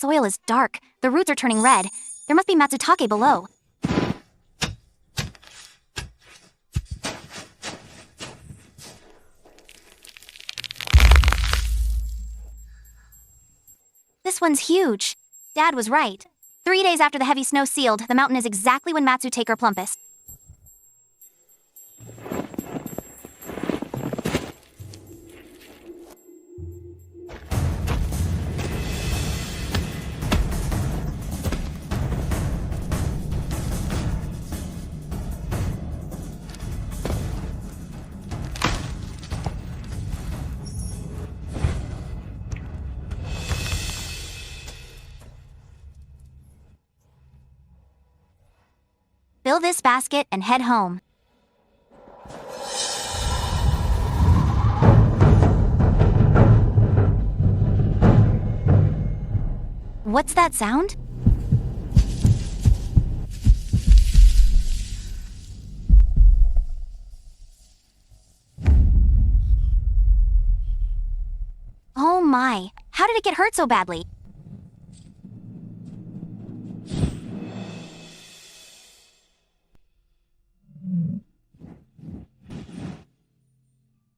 soil is dark. The roots are turning red. There must be Matsutake below. This one's huge. Dad was right. 3 days after the heavy snow sealed, the mountain is exactly when Matsutake are plumpest. Fill this basket and head home. What's that sound? Oh my, how did it get hurt so badly?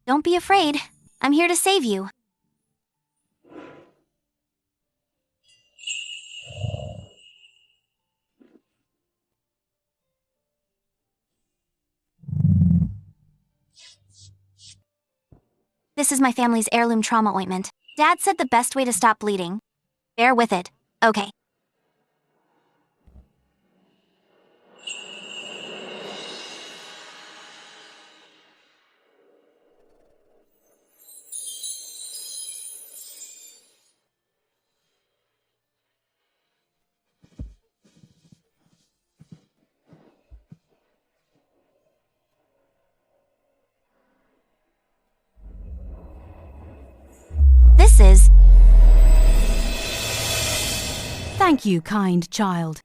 Don't be afraid. I'm here to save you. This is my family's heirloom trauma ointment. Dad said the best way to stop bleeding. Bear with it. Okay. This is... Thank you, kind child.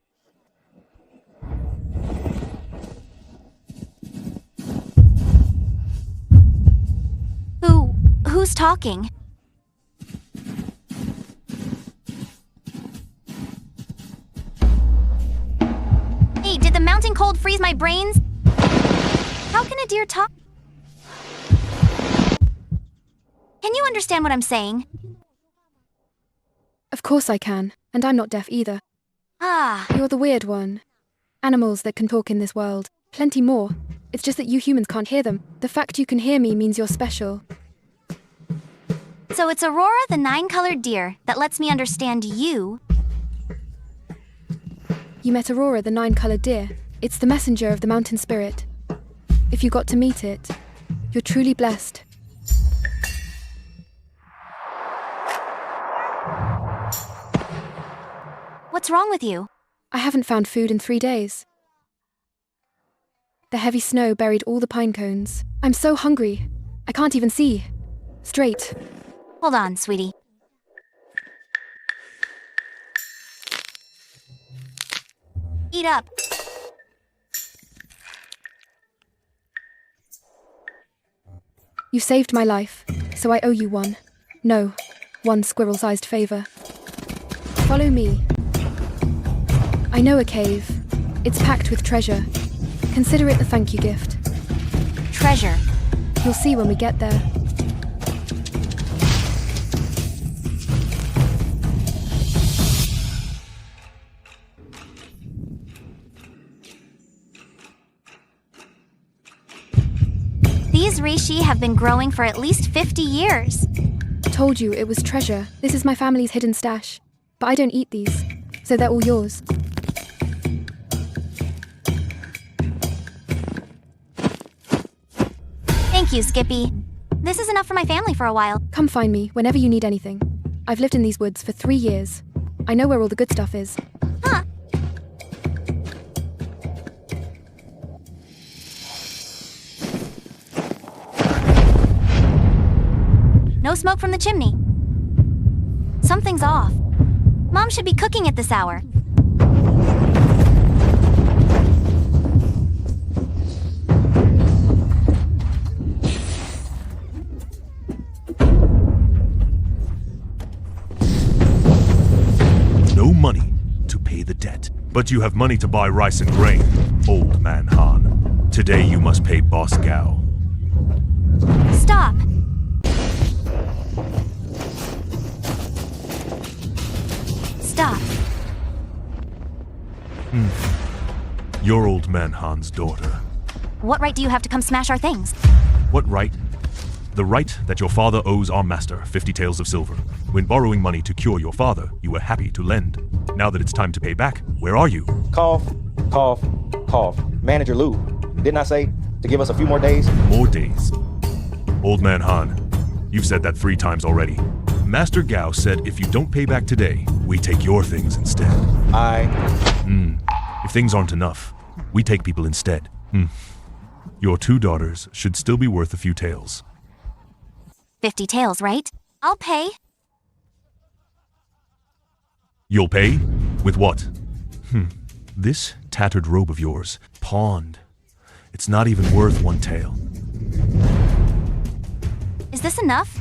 Who's talking? Hey, did the mountain cold freeze my brains? How can a deer talk? Can you understand what I'm saying? Of course I can, and I'm not deaf either. Ah. You're the weird one. Animals that can talk in this world. Plenty more. It's just that you humans can't hear them. The fact you can hear me means you're special. So it's Aurora the nine-colored deer that lets me understand you. You met Aurora the nine-colored deer. It's the messenger of the mountain spirit. If you got to meet it, you're truly blessed. What's wrong with you? I haven't found food in 3 days. The heavy snow buried all the pine cones. I'm so hungry. I can't even see straight. Hold on, sweetie. Eat up. You saved my life, so I owe you one. No, one squirrel-sized favor. Follow me. I know a cave. It's packed with treasure. Consider it a thank you gift. Treasure. You'll see when we get there. These reishi have been growing for at least 50 years. Told you it was treasure. This is my family's hidden stash. But I don't eat these, so they're all yours. Thank you, Skippy. This is enough for my family for a while. Come find me whenever you need anything. I've lived in these woods for 3 years. I know where all the good stuff is. Huh. No smoke from the chimney. Something's off. Mom should be cooking at this hour. pay the debt. But you have money to buy rice and grain, Old Man Han. Today you must pay Boss Gao. Stop! Stop. You're Old Man Han's daughter. What right do you have to come smash our things? What right? The right that your father owes our master 50 taels of silver. When borrowing money to cure your father, you were happy to lend. Now that it's time to pay back, where are you? Cough, cough, cough. Manager Lou, didn't I say to give us a few more days? More days. Old Man Han, you've said that 3 times already. Master Gao said if you don't pay back today, we take your things instead. If things aren't enough, we take people instead. Your 2 daughters should still be worth a few taels. 50 taels, right? I'll pay. You'll pay? With what? This tattered robe of yours, pawned. It's not even worth 1 tael. Is this enough?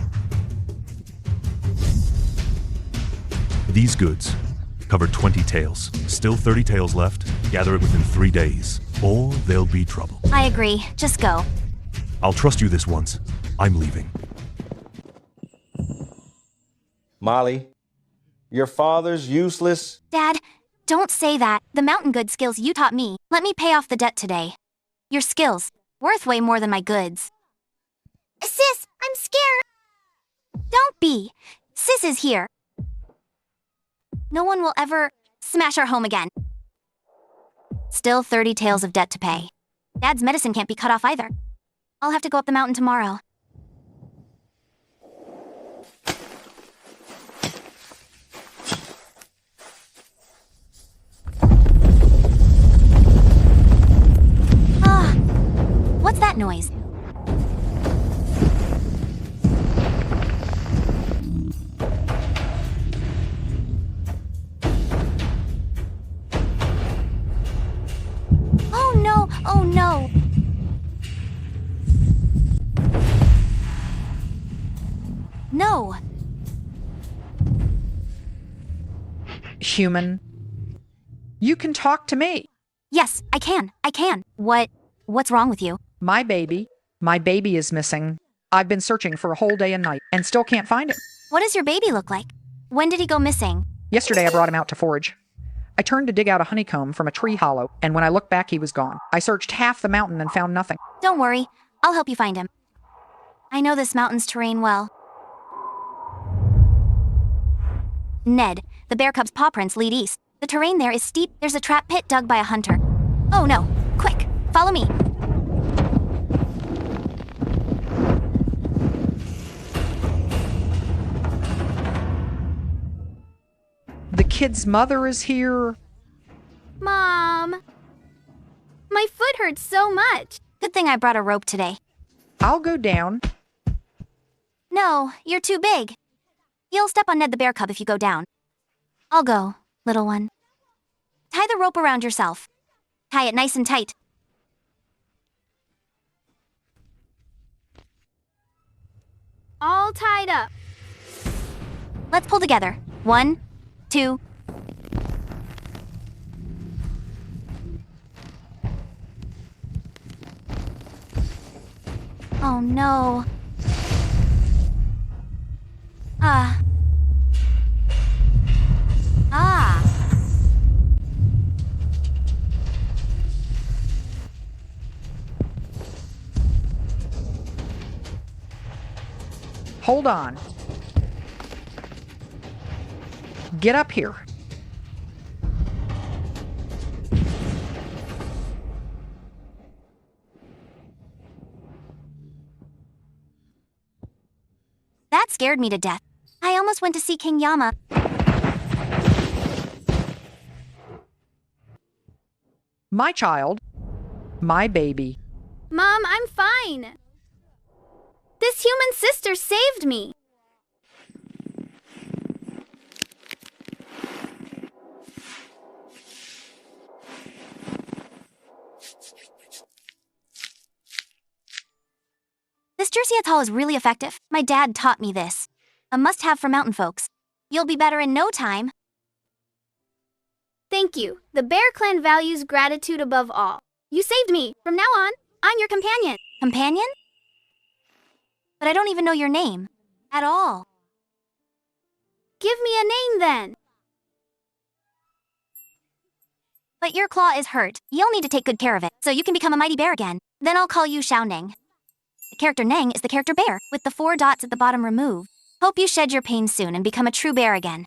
These goods cover 20 taels. Still 30 taels left. Gather it within 3 days, or there'll be trouble. I agree. Just go. I'll trust you this once. I'm leaving. Molly, your father's useless. Dad, don't say that. The mountain good skills you taught me. Let me pay off the debt today. Your skills, worth way more than my goods. Sis, I'm scared. Don't be. Sis is here. No one will ever smash our home again. Still 30 taels of debt to pay. Dad's medicine can't be cut off either. I'll have to go up the mountain tomorrow. What's that noise? Oh no! Oh no! No! Human. You can talk to me. Yes, I can. I can. What's wrong with you? My baby is missing. I've been searching for a whole day and night and still can't find him. What does your baby look like? When did he go missing? Yesterday I brought him out to forage. I turned to dig out a honeycomb from a tree hollow, and when I looked back, he was gone. I searched half the mountain and found nothing. Don't worry. I'll help you find him. I know this mountain's terrain well. Ned, the bear cub's paw prints lead east. The terrain there is steep. There's a trap pit dug by a hunter. Oh no. Quick, follow me. The kid's mother is here. Mom! My foot hurts so much. Good thing I brought a rope today. I'll go down. No, you're too big. You'll step on Ned the bear cub if you go down. I'll go, little one. Tie the rope around yourself. Tie it nice and tight. All tied up. Let's pull together. 1, 2. Oh no. Ah. Hold on. Get up here. That scared me to death. I almost went to see King Yama. My child. My baby. Mom, I'm fine. This human sister saved me. This jersey atoll is really effective. My dad taught me this. A must-have for mountain folks. You'll be better in no time. Thank you. The Bear Clan values gratitude above all. You saved me. From now on, I'm your companion. Companion? But I don't even know your name. At all. Give me a name then. But your claw is hurt. You'll need to take good care of it, so you can become a mighty bear again. Then I'll call you Xiao Neng. The character Neng is the character bear, with the 4 dots at the bottom removed. Hope you shed your pain soon and become a true bear again.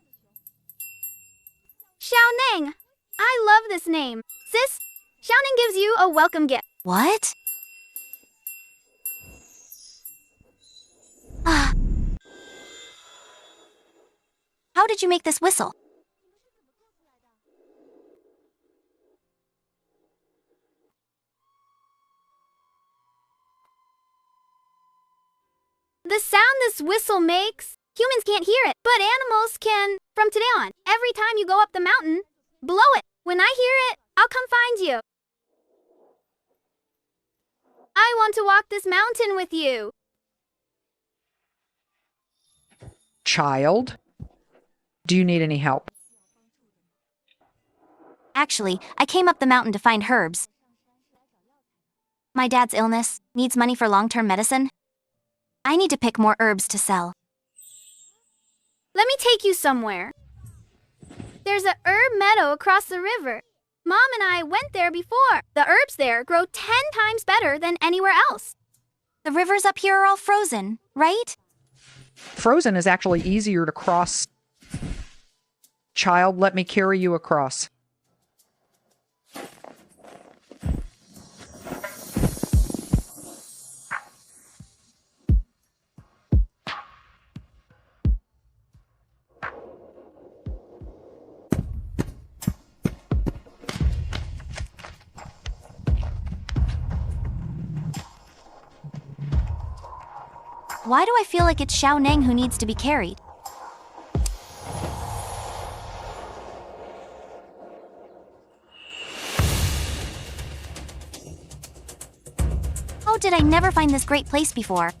Xiao Neng. I love this name. Sis, Xiao Neng gives you a welcome gift. What? Ah. How did you make this whistle? The sound this whistle makes, humans can't hear it, but animals can. From today on, every time you go up the mountain, blow it. When I hear it, I'll come find you. I want to walk this mountain with you. Child, do you need any help? Actually, I came up the mountain to find herbs. My dad's illness needs money for long-term medicine. I need to pick more herbs to sell. Let me take you somewhere. There's a herb meadow across the river. Mom and I went there before. The herbs there grow 10 times better than anywhere else. The rivers up here are all frozen, right? Frozen is actually easier to cross. Child, let me carry you across. Why do I feel like it's Xiao Neng who needs to be carried? How did I never find this great place before?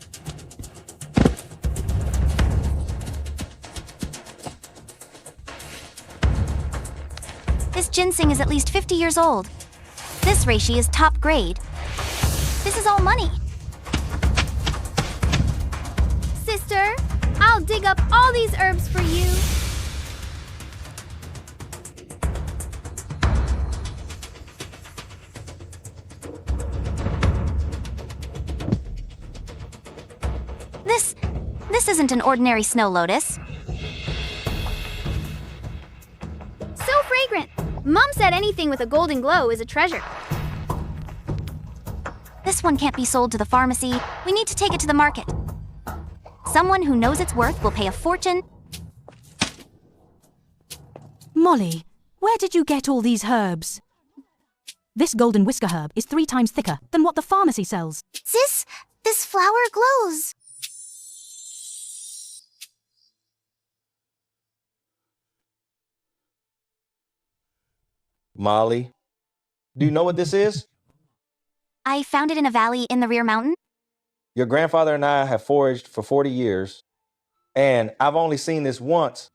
This ginseng is at least 50 years old. This reishi is top grade. This is all money. Sister, I'll dig up all these herbs for you. This isn't an ordinary snow lotus. So fragrant. Mom said anything with a golden glow is a treasure. This one can't be sold to the pharmacy. We need to take it to the market. Someone who knows its worth will pay a fortune. Molly, where did you get all these herbs? This golden whisker herb is 3 times thicker than what the pharmacy sells. Sis, this flower glows. Molly, do you know what this is? I found it in a valley in the rear mountain. Your grandfather and I have foraged for 40 years, and I've only seen this once.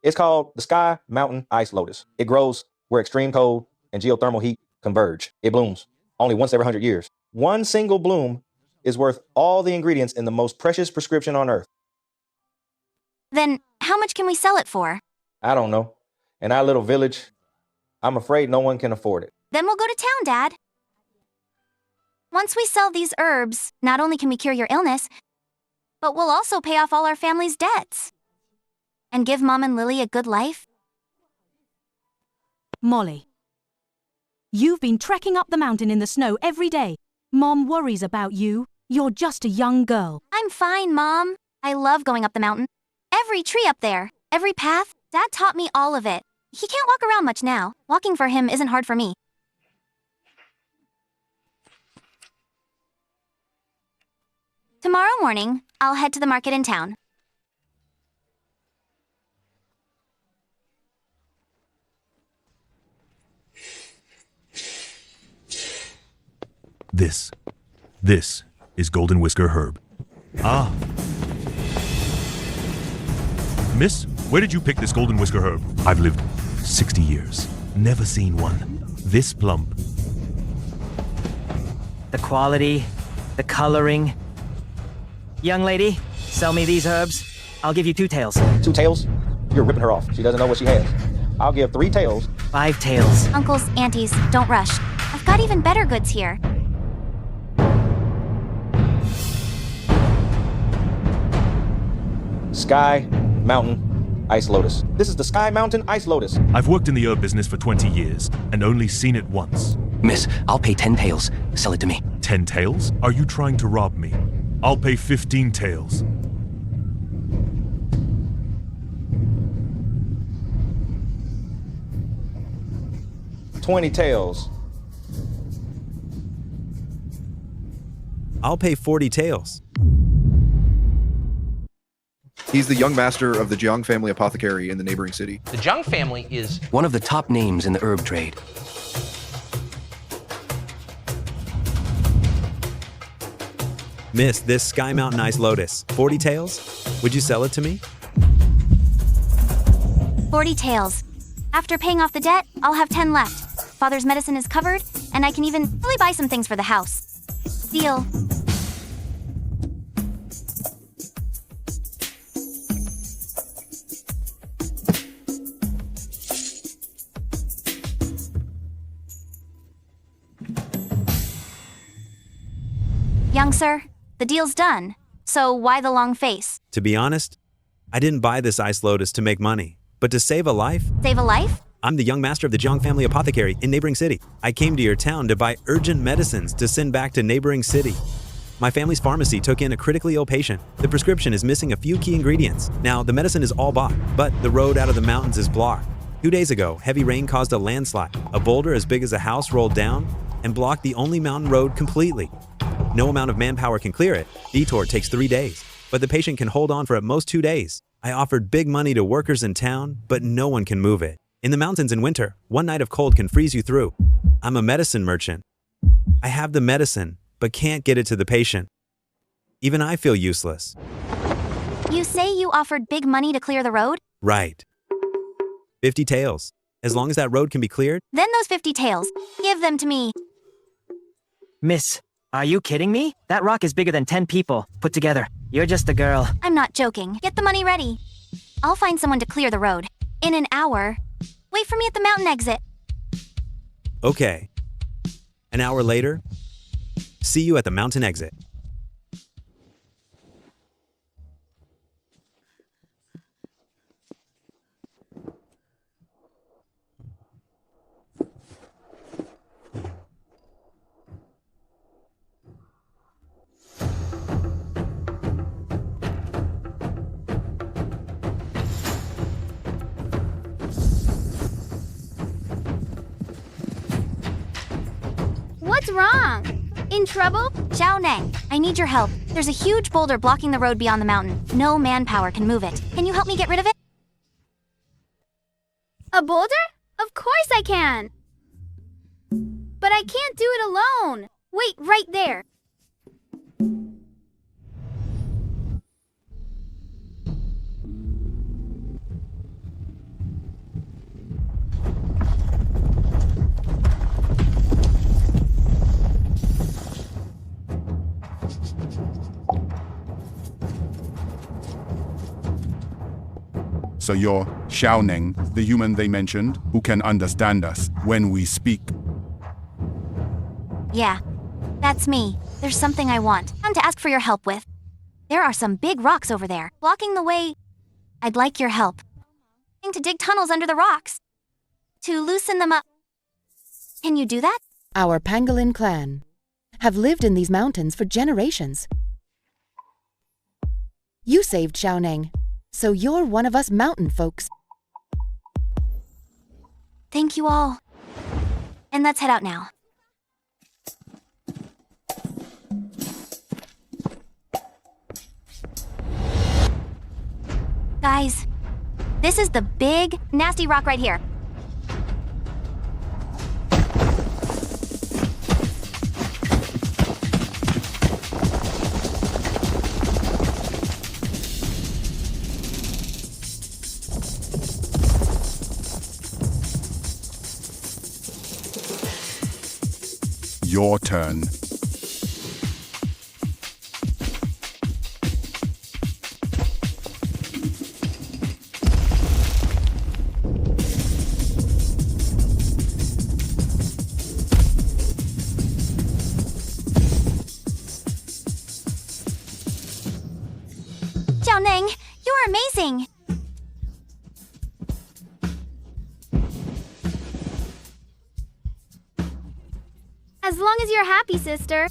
It's called the Sky Mountain Ice Lotus. It grows where extreme cold and geothermal heat converge. It blooms only once every 100 years. One single bloom is worth all the ingredients in the most precious prescription on earth. Then how much can we sell it for? I don't know. In our little village, I'm afraid no one can afford it. Then we'll go to town, Dad. Once we sell these herbs, not only can we cure your illness, but we'll also pay off all our family's debts. And give Mom and Lily a good life. Molly, you've been trekking up the mountain in the snow every day. Mom worries about you. You're just a young girl. I'm fine, Mom. I love going up the mountain. Every tree up there, every path, Dad taught me all of it. He can't walk around much now. Walking for him isn't hard for me. Tomorrow morning, I'll head to the market in town. This is golden whisker herb. Ah. Miss, where did you pick this golden whisker herb? I've lived 60 years. Never seen one. This plump. The quality, the coloring. Young lady, sell me these herbs. I'll give you 2 tails. 2 tails? You're ripping her off. She doesn't know what she has. I'll give 3 tails. 5 tails. Uncles, aunties, don't rush. I've got even better goods here. Sky, mountain, ice lotus. This is the Sky Mountain Ice Lotus. I've worked in the herb business for 20 years and only seen it once. Miss, I'll pay 10 tails. Sell it to me. 10 tails? Are you trying to rob me? I'll pay 15 tails. $20 tails. I'll pay 40 tails. He's the young master of the Jiang family apothecary in the neighboring city. The Jiang family is one of the top names in the herb trade. Miss, this Sky Mountain Ice Lotus, 40 tails? Would you sell it to me? 40 tails. After paying off the debt, I'll have 10 left. Father's medicine is covered, and I can even really buy some things for the house. Deal. Young sir, the deal's done. So why the long face? To be honest, I didn't buy this Ice Lotus to make money, but to save a life. Save a life? I'm the young master of the Jiang family apothecary in neighboring city. I came to your town to buy urgent medicines to send back to neighboring city. My family's pharmacy took in a critically ill patient. The prescription is missing a few key ingredients. Now, the medicine is all bought, but the road out of the mountains is blocked. 2 days ago, heavy rain caused a landslide. A boulder as big as a house rolled down and blocked the only mountain road completely. No amount of manpower can clear it. Detour takes 3 days, but the patient can hold on for at most 2 days. I offered big money to workers in town, but no one can move it. In the mountains in winter, 1 night of cold can freeze you through. I'm a medicine merchant. I have the medicine, but can't get it to the patient. Even I feel useless. You say you offered big money to clear the road? Right. 50 tails. As long as that road can be cleared? Then those 50 tails. Give them to me. Miss, are you kidding me? That rock is bigger than 10 people put together. You're just a girl. I'm not joking. Get the money ready. I'll find someone to clear the road. In an hour. Wait for me at the mountain exit. Okay. An hour later, see you at the mountain exit. What's wrong? In trouble? Xiao Neng, I need your help. There's a huge boulder blocking the road beyond the mountain. No manpower can move it. Can you help me get rid of it? A boulder? Of course I can. But I can't do it alone. Wait right there. So you're Xiaoning, the human they mentioned, who can understand us when we speak. Yeah, that's me. There's something I want. I'm to ask for your help with. There are some big rocks over there, blocking the way. I'd like your help. To dig tunnels under the rocks. To loosen them up. Can you do that? Our pangolin clan have lived in these mountains for generations. You saved Xiaoneng, so you're one of us mountain folks. Thank you all. And let's head out now. Guys, this is the big, nasty rock right here. your turn. Xiaoneng, you're amazing! As long as you're happy, sister.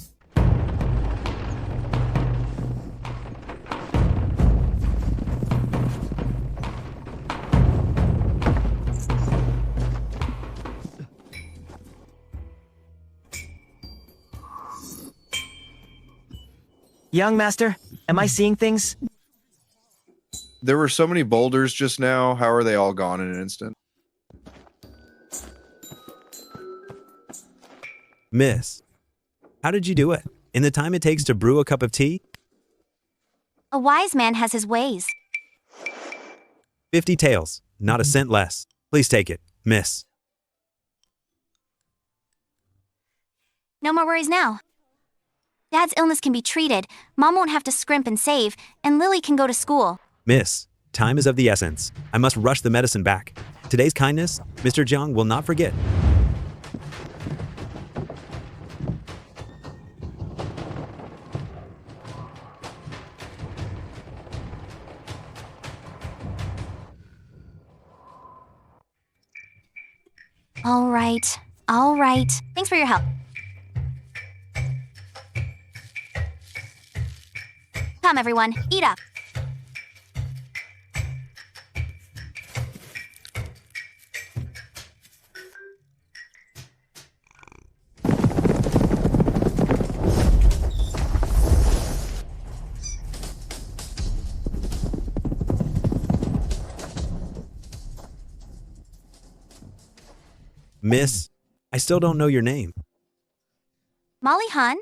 Young master, am I seeing things? There were so many boulders just now. How are they all gone in an instant? Miss, how did you do it? In the time it takes to brew a cup of tea? A wise man has his ways. 50 taels, not a cent less. Please take it, miss. No more worries now. Dad's illness can be treated, Mom won't have to scrimp and save, and Lily can go to school. Miss, time is of the essence. I must rush the medicine back. Today's kindness, Mr. Jiang will not forget. All right. Thanks for your help. Come, everyone, eat up. Miss, I still don't know your name. Molly Han?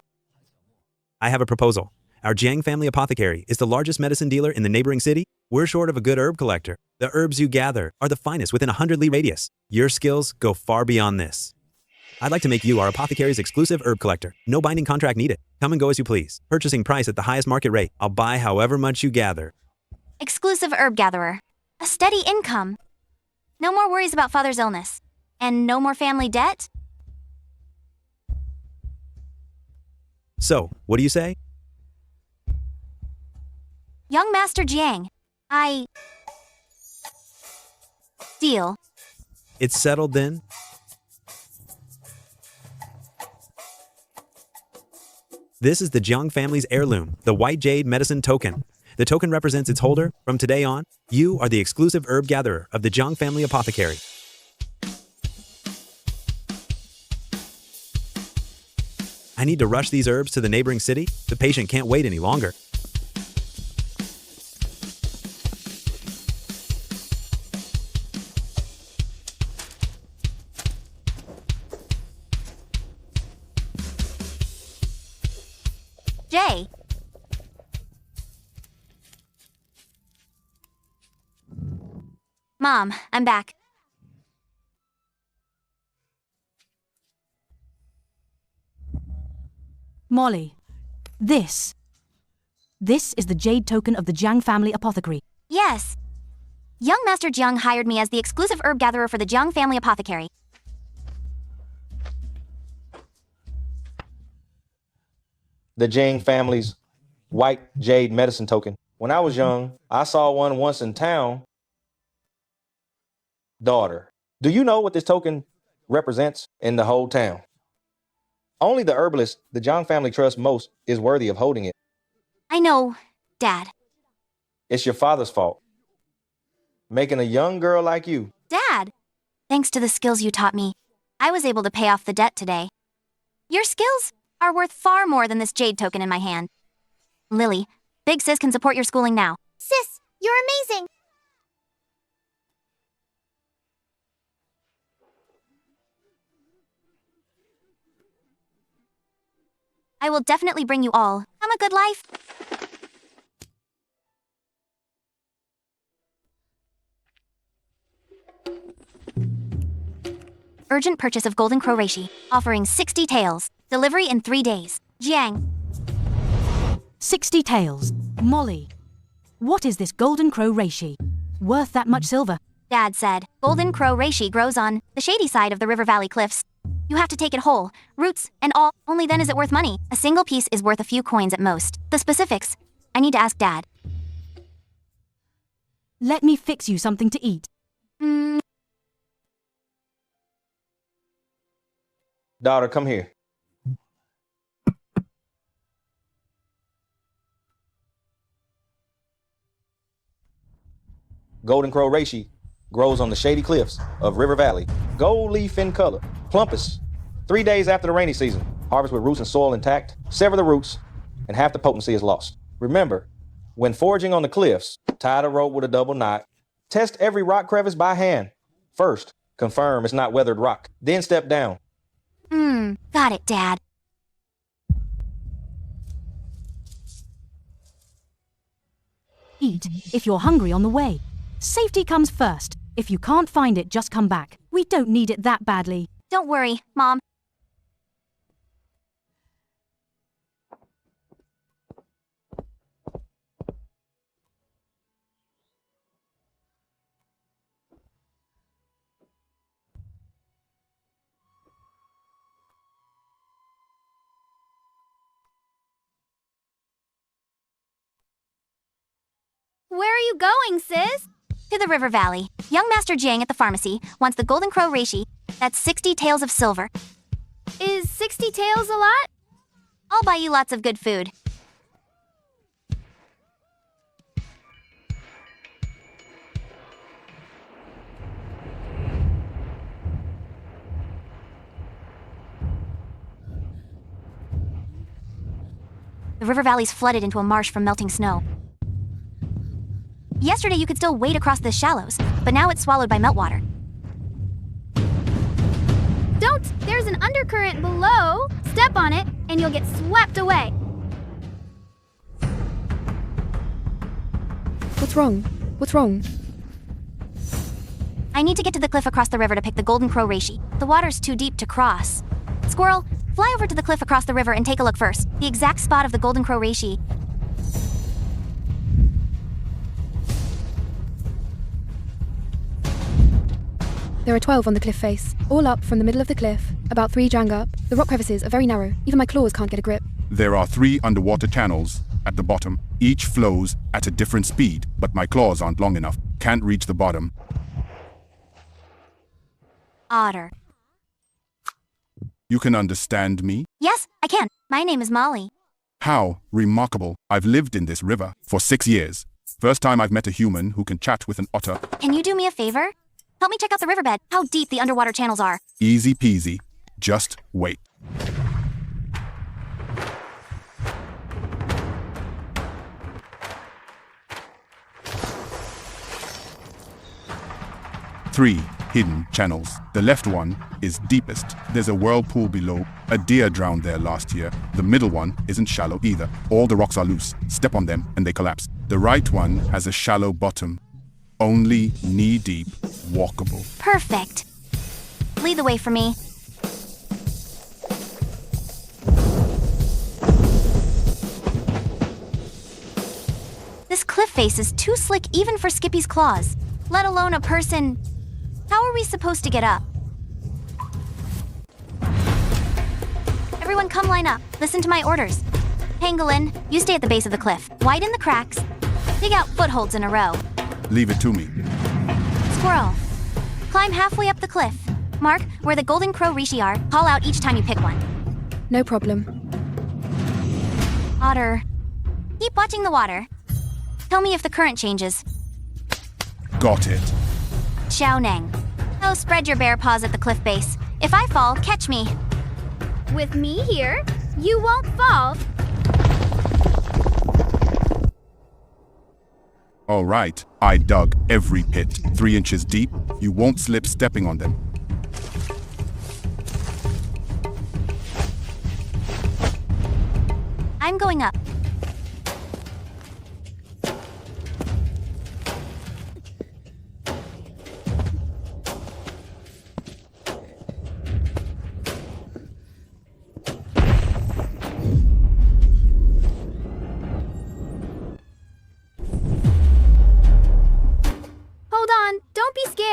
I have a proposal. Our Jiang family apothecary is the largest medicine dealer in the neighboring city. We're short of a good herb collector. The herbs you gather are the finest within a 100-li radius. Your skills go far beyond this. I'd like to make you our apothecary's exclusive herb collector. No binding contract needed. Come and go as you please. Purchasing price at the highest market rate. I'll buy however much you gather. Exclusive herb gatherer. A steady income. No more worries about father's illness. And no more family debt? So, what do you say? Young Master Jiang, deal. It's settled then? This is the Jiang family's heirloom, the white jade medicine token. The token represents its holder. From today on, you are the exclusive herb gatherer of the Jiang family apothecary. I need to rush these herbs to the neighboring city. The patient can't wait any longer. Jay. Mom, I'm back. Molly, this is the jade token of the Jiang family apothecary. Yes. Young Master Jiang hired me as the exclusive herb gatherer for the Jiang family apothecary. The Jiang family's white jade medicine token. When I was young, I saw one once in town. Daughter, do you know what this token represents in the whole town? Only the herbalist the Jiang family trusts most is worthy of holding it. I know, Dad. It's your father's fault. Making a young girl like you. Dad! Thanks to the skills you taught me, I was able to pay off the debt today. Your skills are worth far more than this jade token in my hand. Lily, Big Sis can support your schooling now. Sis, you're amazing! I will definitely bring you all. Have a good life. Urgent purchase of Golden Crow Reishi, offering 60 taels. Delivery in 3 days. Jiang. 60 taels. Molly. What is this golden crow reishi? Worth that much silver? Dad said, golden crow reishi grows on the shady side of the river valley cliffs. You have to take it whole, roots and all, only then is it worth money. A single piece is worth a few coins at most. The specifics, I need to ask Dad. Let me fix you something to eat. Daughter, come here. Golden crow reishi grows on the shady cliffs of River Valley. Gold leaf in color. Plumpest. 3 days after the rainy season. Harvest with roots and soil intact. Sever the roots, and half the potency is lost. Remember, when foraging on the cliffs, tie the rope with a double knot. Test every rock crevice by hand. First, confirm it's not weathered rock. Then step down. Got it, Dad. Eat if you're hungry on the way. Safety comes first. If you can't find it, just come back. We don't need it that badly. Don't worry, Mom. Where are you going, sis? To the river valley. Young Master Jiang at the pharmacy wants the golden crow reishi. That's 60 taels of silver. Is 60 taels a lot? I'll buy you lots of good food. The river valley's flooded into a marsh from melting snow. Yesterday you could still wade across the shallows, but now it's swallowed by meltwater. Don't! There's an undercurrent below. Step on it, and you'll get swept away. What's wrong? What's wrong? I need to get to the cliff across the river to pick the golden crow reishi. The water's too deep to cross. Squirrel, fly over to the cliff across the river and take a look first. The exact spot of the golden crow reishi. There are 12 on the cliff face, all up from the middle of the cliff, about 3 jang up. The rock crevices are very narrow. Even my claws can't get a grip. There are 3 underwater channels at the bottom. Each flows at a different speed, but my claws aren't long enough. Can't reach the bottom. Otter. You can understand me? Yes, I can. My name is Molly. How remarkable. I've lived in this river for 6 years. First time I've met a human who can chat with an otter. Can you do me a favor? Help me check out the riverbed, how deep the underwater channels are. Easy peasy. Just wait. Three hidden channels. The left one is deepest. There's a whirlpool below. A deer drowned there last year. The middle one isn't shallow either. All the rocks are loose. Step on them and they collapse. The right one has a shallow bottom. Only knee-deep, walkable. Perfect. Lead the way for me. This cliff face is too slick even for Skippy's claws, let alone a person. How are we supposed to get up? Everyone come line up. Listen to my orders. Pangolin, you stay at the base of the cliff. Widen the cracks. Dig out footholds in a row. Leave it to me. Squirrel, climb halfway up the cliff. Mark where the golden crow reishi are. Call out each time you pick one. No problem. Otter, keep watching the water. Tell me if the current changes. Got it. Xiao Nang. Oh, spread your bare paws at the cliff base. If I fall, catch me. With me here, you won't fall. All right. I dug every pit. 3 inches deep. You won't slip stepping on them. I'm going up.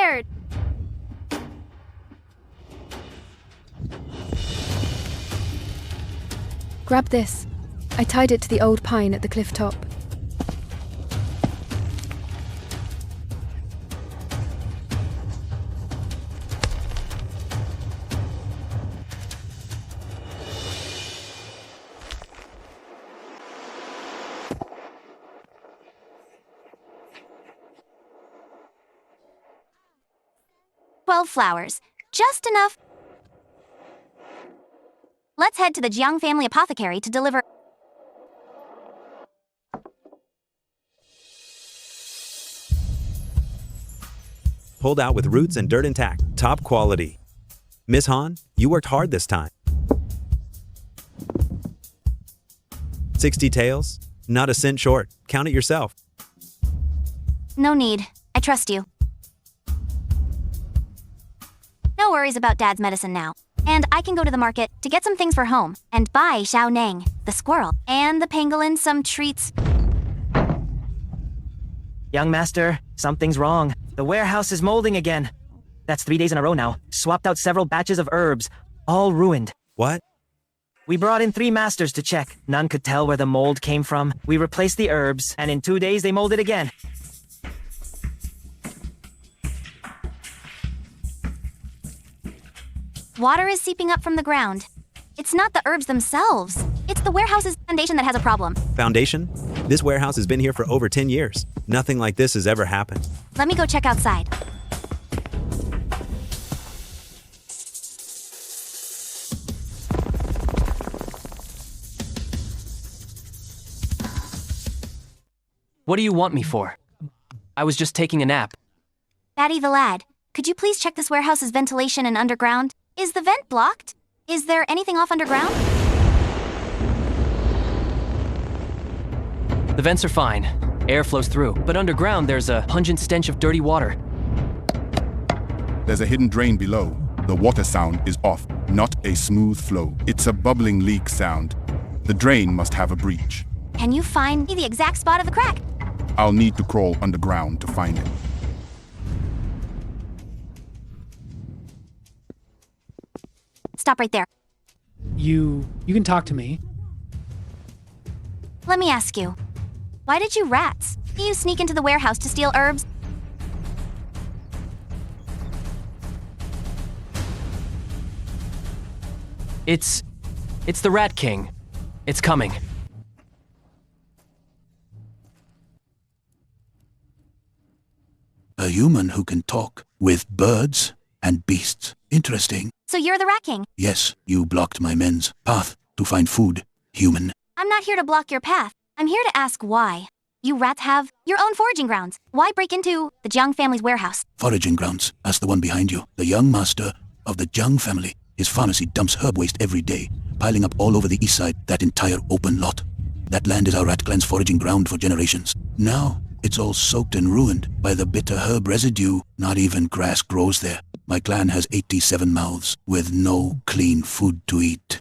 scared. Grab this. I tied it to the old pine at the cliff top. Flowers. Just enough. Let's head to the Jiang family apothecary to deliver. Pulled out with roots and dirt intact. Top quality. Miss Han, you worked hard this time. 60 taels? Not a cent short. Count it yourself. No need. I trust you. No worries about Dad's medicine now. And I can go to the market to get some things for home and buy Xiao Neng, the squirrel, and the pangolin some treats. Young master, something's wrong. The warehouse is molding again. That's 3 days in a row now. Swapped out several batches of herbs. All ruined. What? We brought in 3 masters to check. None could tell where the mold came from. We replaced the herbs, and in 2 days they molded again. Water is seeping up from the ground. It's not the herbs themselves. It's the warehouse's foundation that has a problem. Foundation? This warehouse has been here for over 10 years. Nothing like this has ever happened. Let me go check outside. What do you want me for? I was just taking a nap. Batty the lad, could you please check this warehouse's ventilation and underground? Is the vent blocked? Is there anything off underground? The vents are fine. Air flows through. But underground, there's a pungent stench of dirty water. There's a hidden drain below. The water sound is off, not a smooth flow. It's a bubbling leak sound. The drain must have a breach. Can you find the exact spot of the crack? I'll need to crawl underground to find it. Stop right there. You can talk to me. Let me ask you. Why did you rats? Do you sneak into the warehouse to steal herbs? It's the Rat King. It's coming. A human who can talk with birds and beasts. Interesting. So you're the Rat King? Yes, you blocked my men's path to find food, human. I'm not here to block your path. I'm here to ask why. You rats have your own foraging grounds. Why break into the Jiang family's warehouse? Foraging grounds. Ask the one behind you. The young master of the Jiang family. His pharmacy dumps herb waste every day, piling up all over the east side, that entire open lot. That land is our rat clan's foraging ground for generations. Now, it's all soaked and ruined by the bitter herb residue. Not even grass grows there. My clan has 87 mouths with no clean food to eat.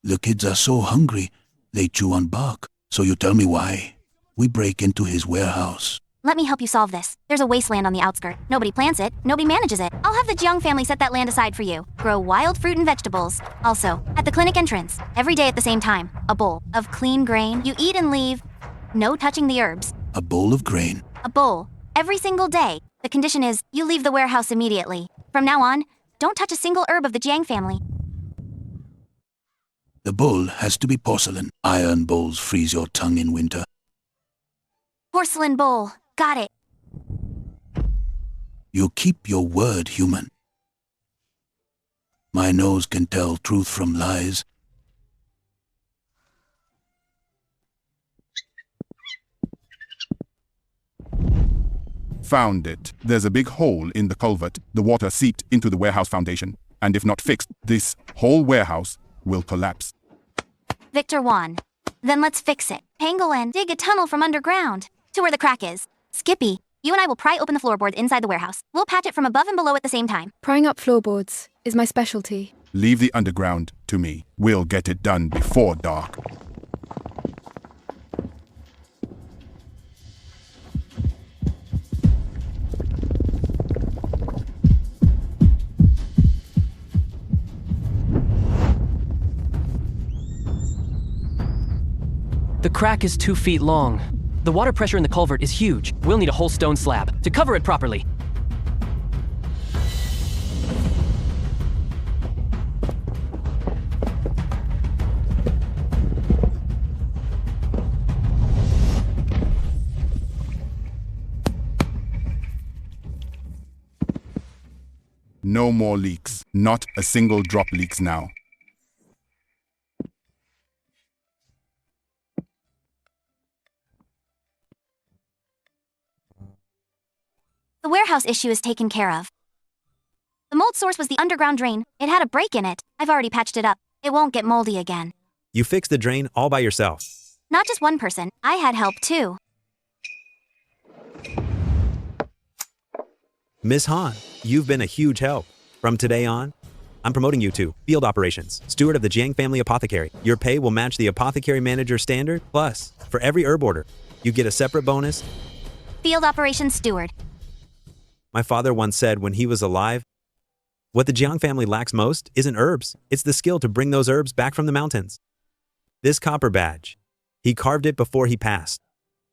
The kids are so hungry, they chew on bark. So you tell me why? We break into his warehouse. Let me help you solve this. There's a wasteland on the outskirts. Nobody plants it, nobody manages it. I'll have the Jiang family set that land aside for you. Grow wild fruit and vegetables. Also, at the clinic entrance, every day at the same time, a bowl of clean grain. You eat and leave. No touching the herbs. A bowl of grain. A bowl. Every single day. The condition is, you leave the warehouse immediately. From now on, don't touch a single herb of the Jiang family. The bowl has to be porcelain. Iron bowls freeze your tongue in winter. Porcelain bowl. Got it. You keep your word, human. My nose can tell truth from lies. Found it. There's a big hole in the culvert. The water seeped into the warehouse foundation. And if not fixed, this whole warehouse will collapse. Victor won. Then let's fix it. Pangolin, dig a tunnel from underground to where the crack is. Skippy, you and I will pry open the floorboards inside the warehouse. We'll patch it from above and below at the same time. Prying up floorboards is my specialty. Leave the underground to me. We'll get it done before dark. crack is 2 feet long. The water pressure in the culvert is huge. We'll need a whole stone slab to cover it properly. No more leaks. Not a single drop leaks now. The warehouse issue is taken care of. The mold source was the underground drain. It had a break in it. I've already patched it up. It won't get moldy again. You fixed the drain all by yourself. Not just one person. I had help too. Miss Han, you've been a huge help. From today on, I'm promoting you to Field Operations, Steward of the Jiang Family Apothecary. Your pay will match the Apothecary Manager standard, plus, for every herb order, you get a separate bonus. Field Operations Steward. My father once said when he was alive, what the Jiang family lacks most isn't herbs, it's the skill to bring those herbs back from the mountains. This copper badge, he carved it before he passed.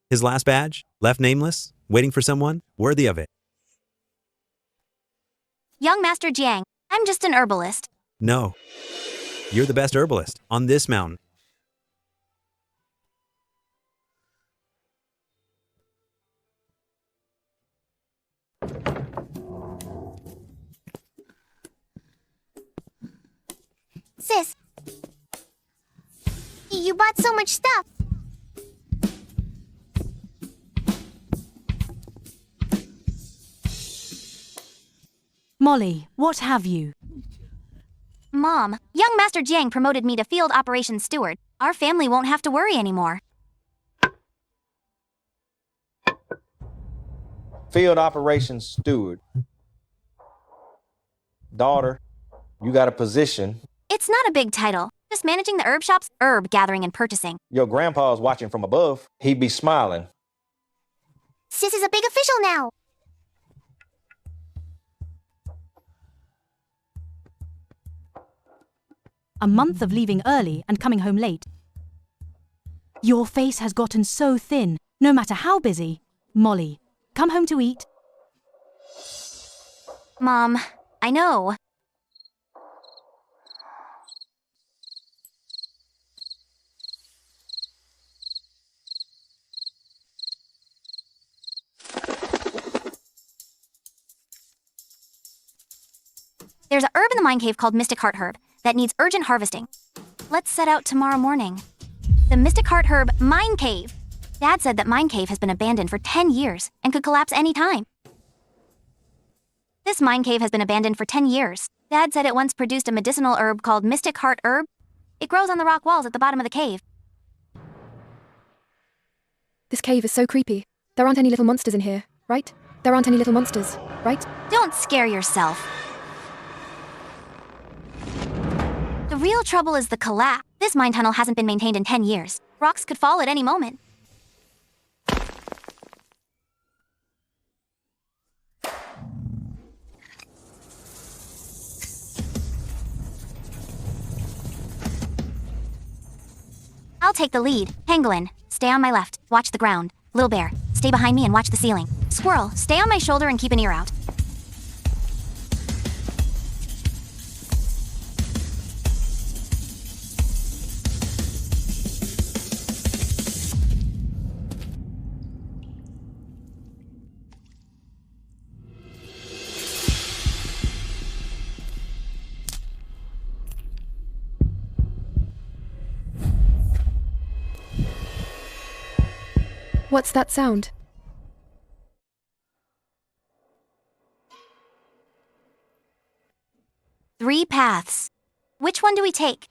His last badge, left nameless, waiting for someone worthy of it. Young Master Jiang, I'm just an herbalist. No, you're the best herbalist on this mountain. Sis, you bought so much stuff. Molly, what have you? Mom, young Master Jiang promoted me to Field Operations Steward. Our family won't have to worry anymore. Field Operations Steward. Daughter, you got a position. It's not a big title. Just managing the herb shop's herb gathering and purchasing. Your grandpa's watching from above. He'd be smiling. Sis is a big official now. A month of leaving early and coming home late. Your face has gotten so thin, no matter how busy. Molly, come home to eat. Mom, I know. There's a herb in the mine cave called Mystic Heart Herb that needs urgent harvesting. Let's set out tomorrow morning. The Mystic Heart Herb Mine Cave. Dad said that Mine Cave has been abandoned for 10 years and could collapse any time. This mine cave has been abandoned for 10 years. Dad said it once produced a medicinal herb called Mystic Heart Herb. It grows on the rock walls at the bottom of the cave. This cave is so creepy. There aren't any little monsters in here, right? There aren't any little monsters, right? Don't scare yourself. The real trouble is the collapse. This mine tunnel hasn't been maintained in 10 years. Rocks could fall at any moment. I'll take the lead. Pangolin, stay on my left. Watch the ground. Little Bear, stay behind me and watch the ceiling. Squirrel, stay on my shoulder and keep an ear out. What's that sound? Three paths. Which one do we take?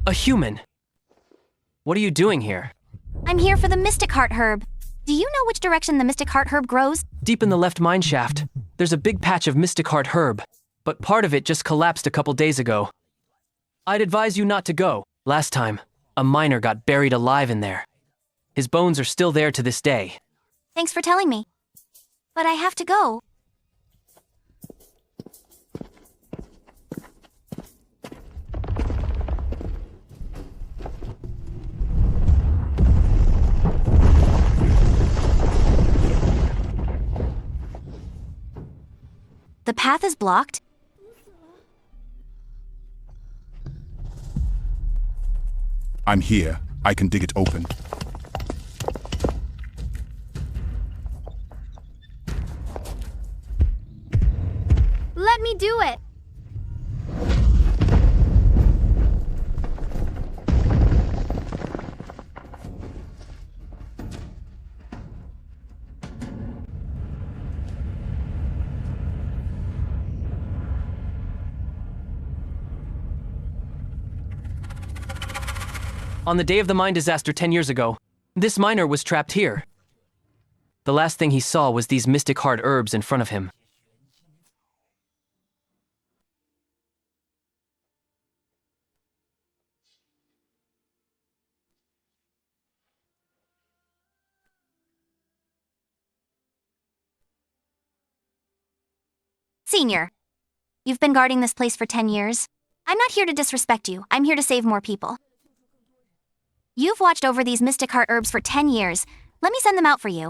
A human. What are you doing here? I'm here for the Mystic Heart Herb. Do you know which direction the Mystic Heart Herb grows? Deep in the left mine shaft, there's a big patch of Mystic Heart Herb, but part of it just collapsed a couple days ago. I'd advise you not to go. Last time, a miner got buried alive in there. His bones are still there to this day. Thanks for telling me. But I have to go. The path is blocked? I'm here. I can dig it open. Let me do it. On the day of the mine disaster 10 years ago, this miner was trapped here. The last thing he saw was these mystic hard herbs in front of him. Senior, you've been guarding this place for 10 years. I'm not here to disrespect you. I'm here to save more people. You've watched over these mystic heart herbs for 10 years. Let me send them out for you.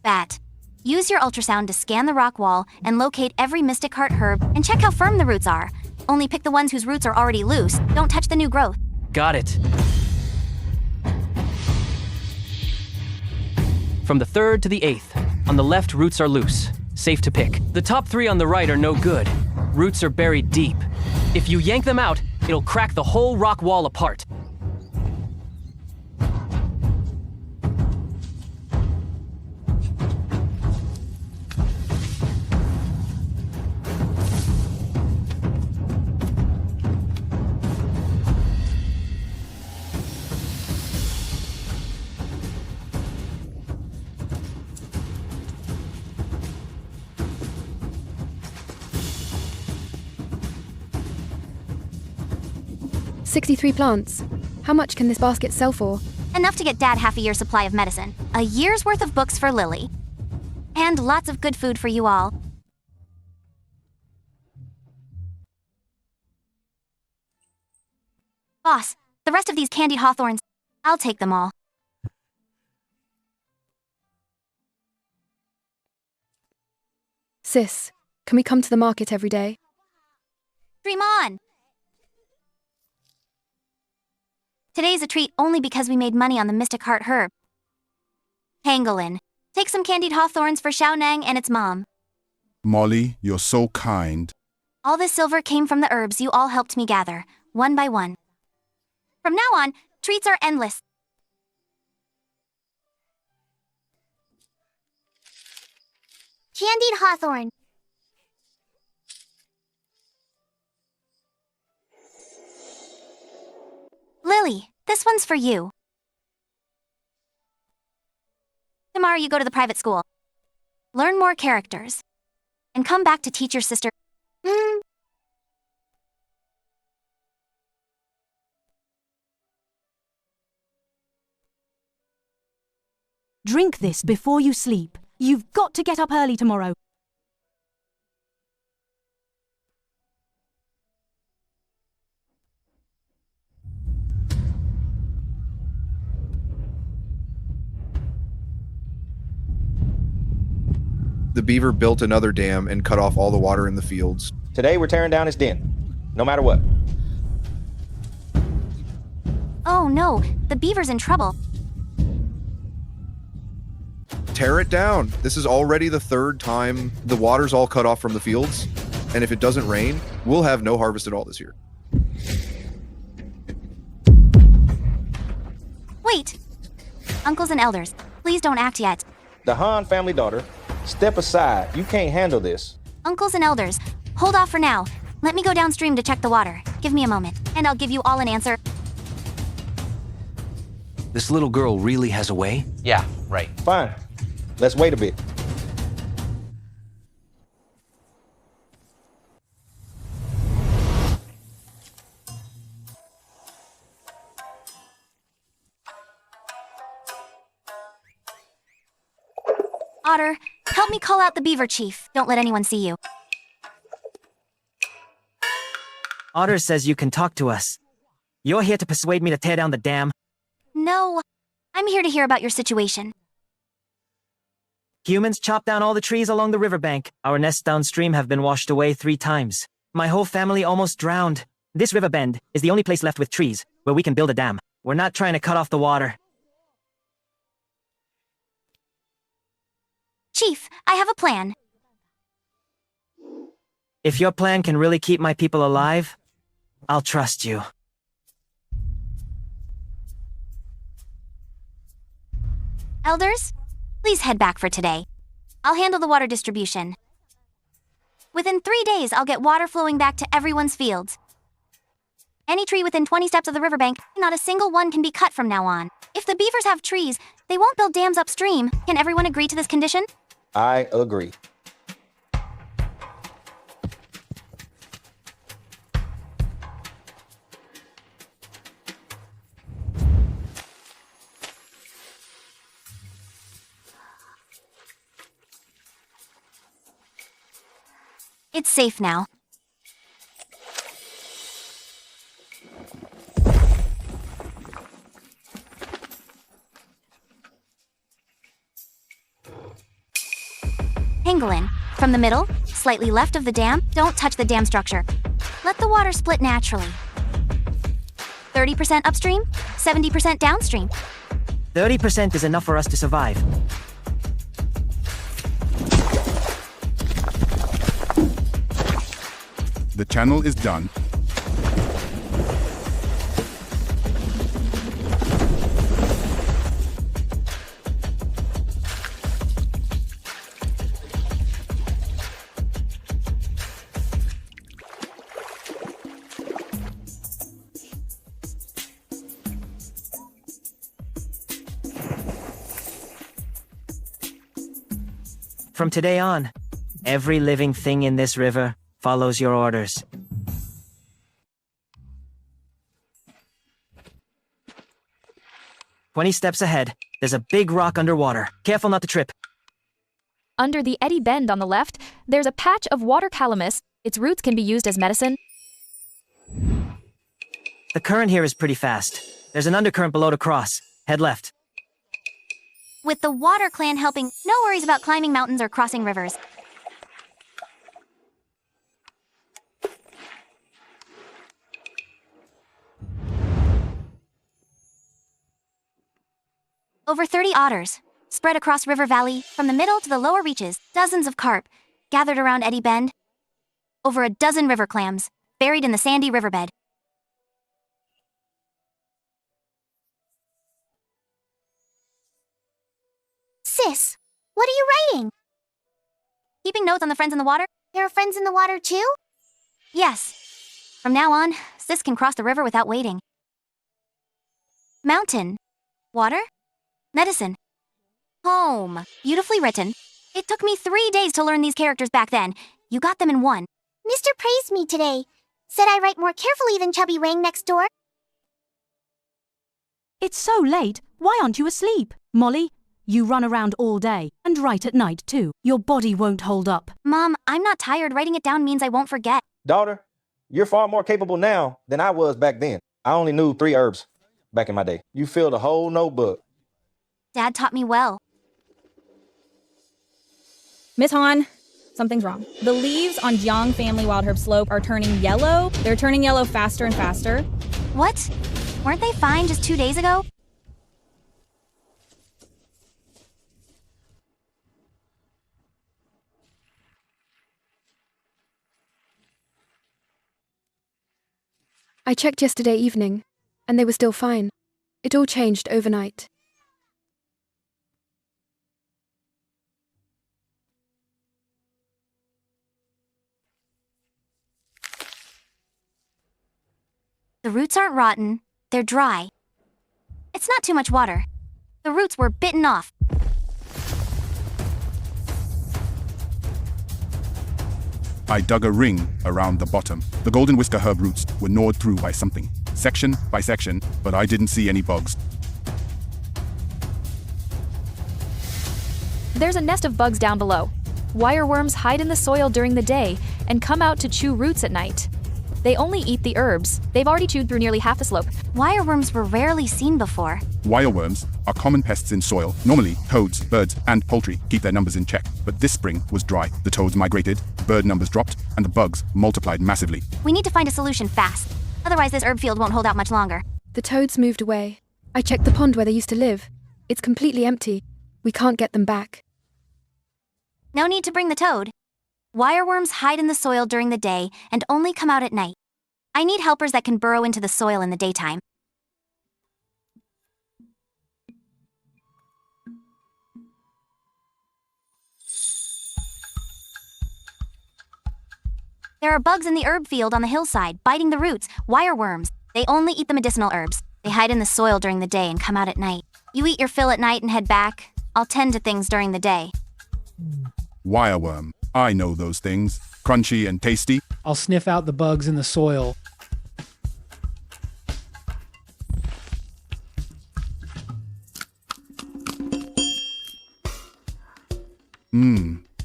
Bat. Use your ultrasound to scan the rock wall and locate every mystic heart herb and check how firm the roots are. Only pick the ones whose roots are already loose. Don't touch the new growth. Got it. From the 3rd to the 8th, on the left, roots are loose, safe to pick. The top 3 on the right are no good. Roots are buried deep. If you yank them out, it'll crack the whole rock wall apart. "63 plants. How much can this basket sell for?" Enough to get Dad half a year's supply of medicine, a year's worth of books for Lily, and lots of good food for you all. Boss, the rest of these candied hawthorns, I'll take them all. "Sis, can we come to the market every day?" Dream on! Today's a treat only because we made money on the Mystic Heart herb. Pangolin, take some candied hawthorns for Xiaonang and its mom. Molly, you're so kind. All this silver came from the herbs you all helped me gather, one by one. From now on, treats are endless. Candied hawthorn. Lily, this one's for you. Tomorrow you go to the private school. Learn more characters. And come back to teach your sister. Drink this before you sleep. You've got to get up early tomorrow. The beaver built another dam and cut off all the water in the fields. Today we're tearing down his den, no matter what. Oh no, the beaver's in trouble. Tear it down. This is already the 3rd time the water's all cut off from the fields. And if it doesn't rain, we'll have no harvest at all this year. Wait! Uncles and elders, please don't act yet. The Han family daughter, step aside. You can't handle this. Uncles and elders, hold off for now. Let me go downstream to check the water. Give me a moment, and I'll give you all an answer. This little girl really has a way? Yeah, right. Fine. Let's wait a bit. Otter, help me call out the beaver chief. Don't let anyone see you. Otter says you can talk to us. You're here to persuade me to tear down the dam? No, I'm here to hear about your situation. Humans chopped down all the trees along the riverbank. Our nests downstream have been washed away 3 times. My whole family almost drowned. This river bend is the only place left with trees where we can build a dam. We're not trying to cut off the water. Chief, I have a plan. If your plan can really keep my people alive, I'll trust you. Elders, please head back for today. I'll handle the water distribution. Within 3 days, I'll get water flowing back to everyone's fields. Any tree within 20 steps of the riverbank, not a single one can be cut from now on. If the beavers have trees, they won't build dams upstream. Can everyone agree to this condition? I agree. It's safe now. Pangolin, from the middle, slightly left of the dam, don't touch the dam structure. Let the water split naturally. 30% upstream, 70% downstream. 30% is enough for us to survive. The channel is done. From today on, every living thing in this river follows your orders. "20 steps ahead, there's a big rock underwater. Careful not to trip." Under the eddy bend on the left, there's a patch of water calamus. Its roots can be used as medicine. The current here is pretty fast. There's an undercurrent below to cross. Head left. With the Water Clan helping, no worries about climbing mountains or crossing rivers. Over 30 otters, spread across River Valley, from the middle to the lower reaches, dozens of carp, gathered around Eddy Bend. Over a dozen river clams, buried in the sandy riverbed. Sis, what are you writing? Keeping notes on the friends in the water? There are friends in the water too? Yes. From now on, Sis can cross the river without waiting. Mountain. Water. Medicine. Home. Beautifully written. It took me 3 days to learn these characters back then. You got them in one. Mr. praised me today. Said I write more carefully than Chubby Wang next door. It's so late. Why aren't you asleep? Molly, you run around all day and write at night too. Your body won't hold up. Mom, I'm not tired. Writing it down means I won't forget. Daughter, you're far more capable now than I was back then. I only knew 3 herbs back in my day. You filled a whole notebook. Dad taught me well. Miss Han, something's wrong. The leaves on Jiang Family Wild Herb Slope are turning yellow. They're turning yellow faster and faster. What? Weren't they fine just 2 days ago? I checked yesterday evening, and they were still fine. It all changed overnight. The roots aren't rotten, they're dry. It's not too much water. The roots were bitten off. I dug a ring around the bottom. The golden whisker herb roots were gnawed through by something, section by section, but I didn't see any bugs. There's a nest of bugs down below. Wireworms hide in the soil during the day and come out to chew roots at night. They only eat the herbs. They've already chewed through nearly half the slope. Wireworms were rarely seen before. Wireworms are common pests in soil. Normally, toads, birds, and poultry keep their numbers in check. But this spring was dry. The toads migrated, bird numbers dropped, and the bugs multiplied massively. We need to find a solution fast. Otherwise, this herb field won't hold out much longer. The toads moved away. I checked the pond where they used to live. It's completely empty. We can't get them back. No need to bring the toad. Wireworms hide in the soil during the day and only come out at night. I need helpers that can burrow into the soil in the daytime. There are bugs in the herb field on the hillside, biting the roots. Wireworms. They only eat the medicinal herbs. They hide in the soil during the day and come out at night. You eat your fill at night and head back. I'll tend to things during the day. Wireworm. I know those things. Crunchy and tasty. I'll sniff out the bugs in the soil.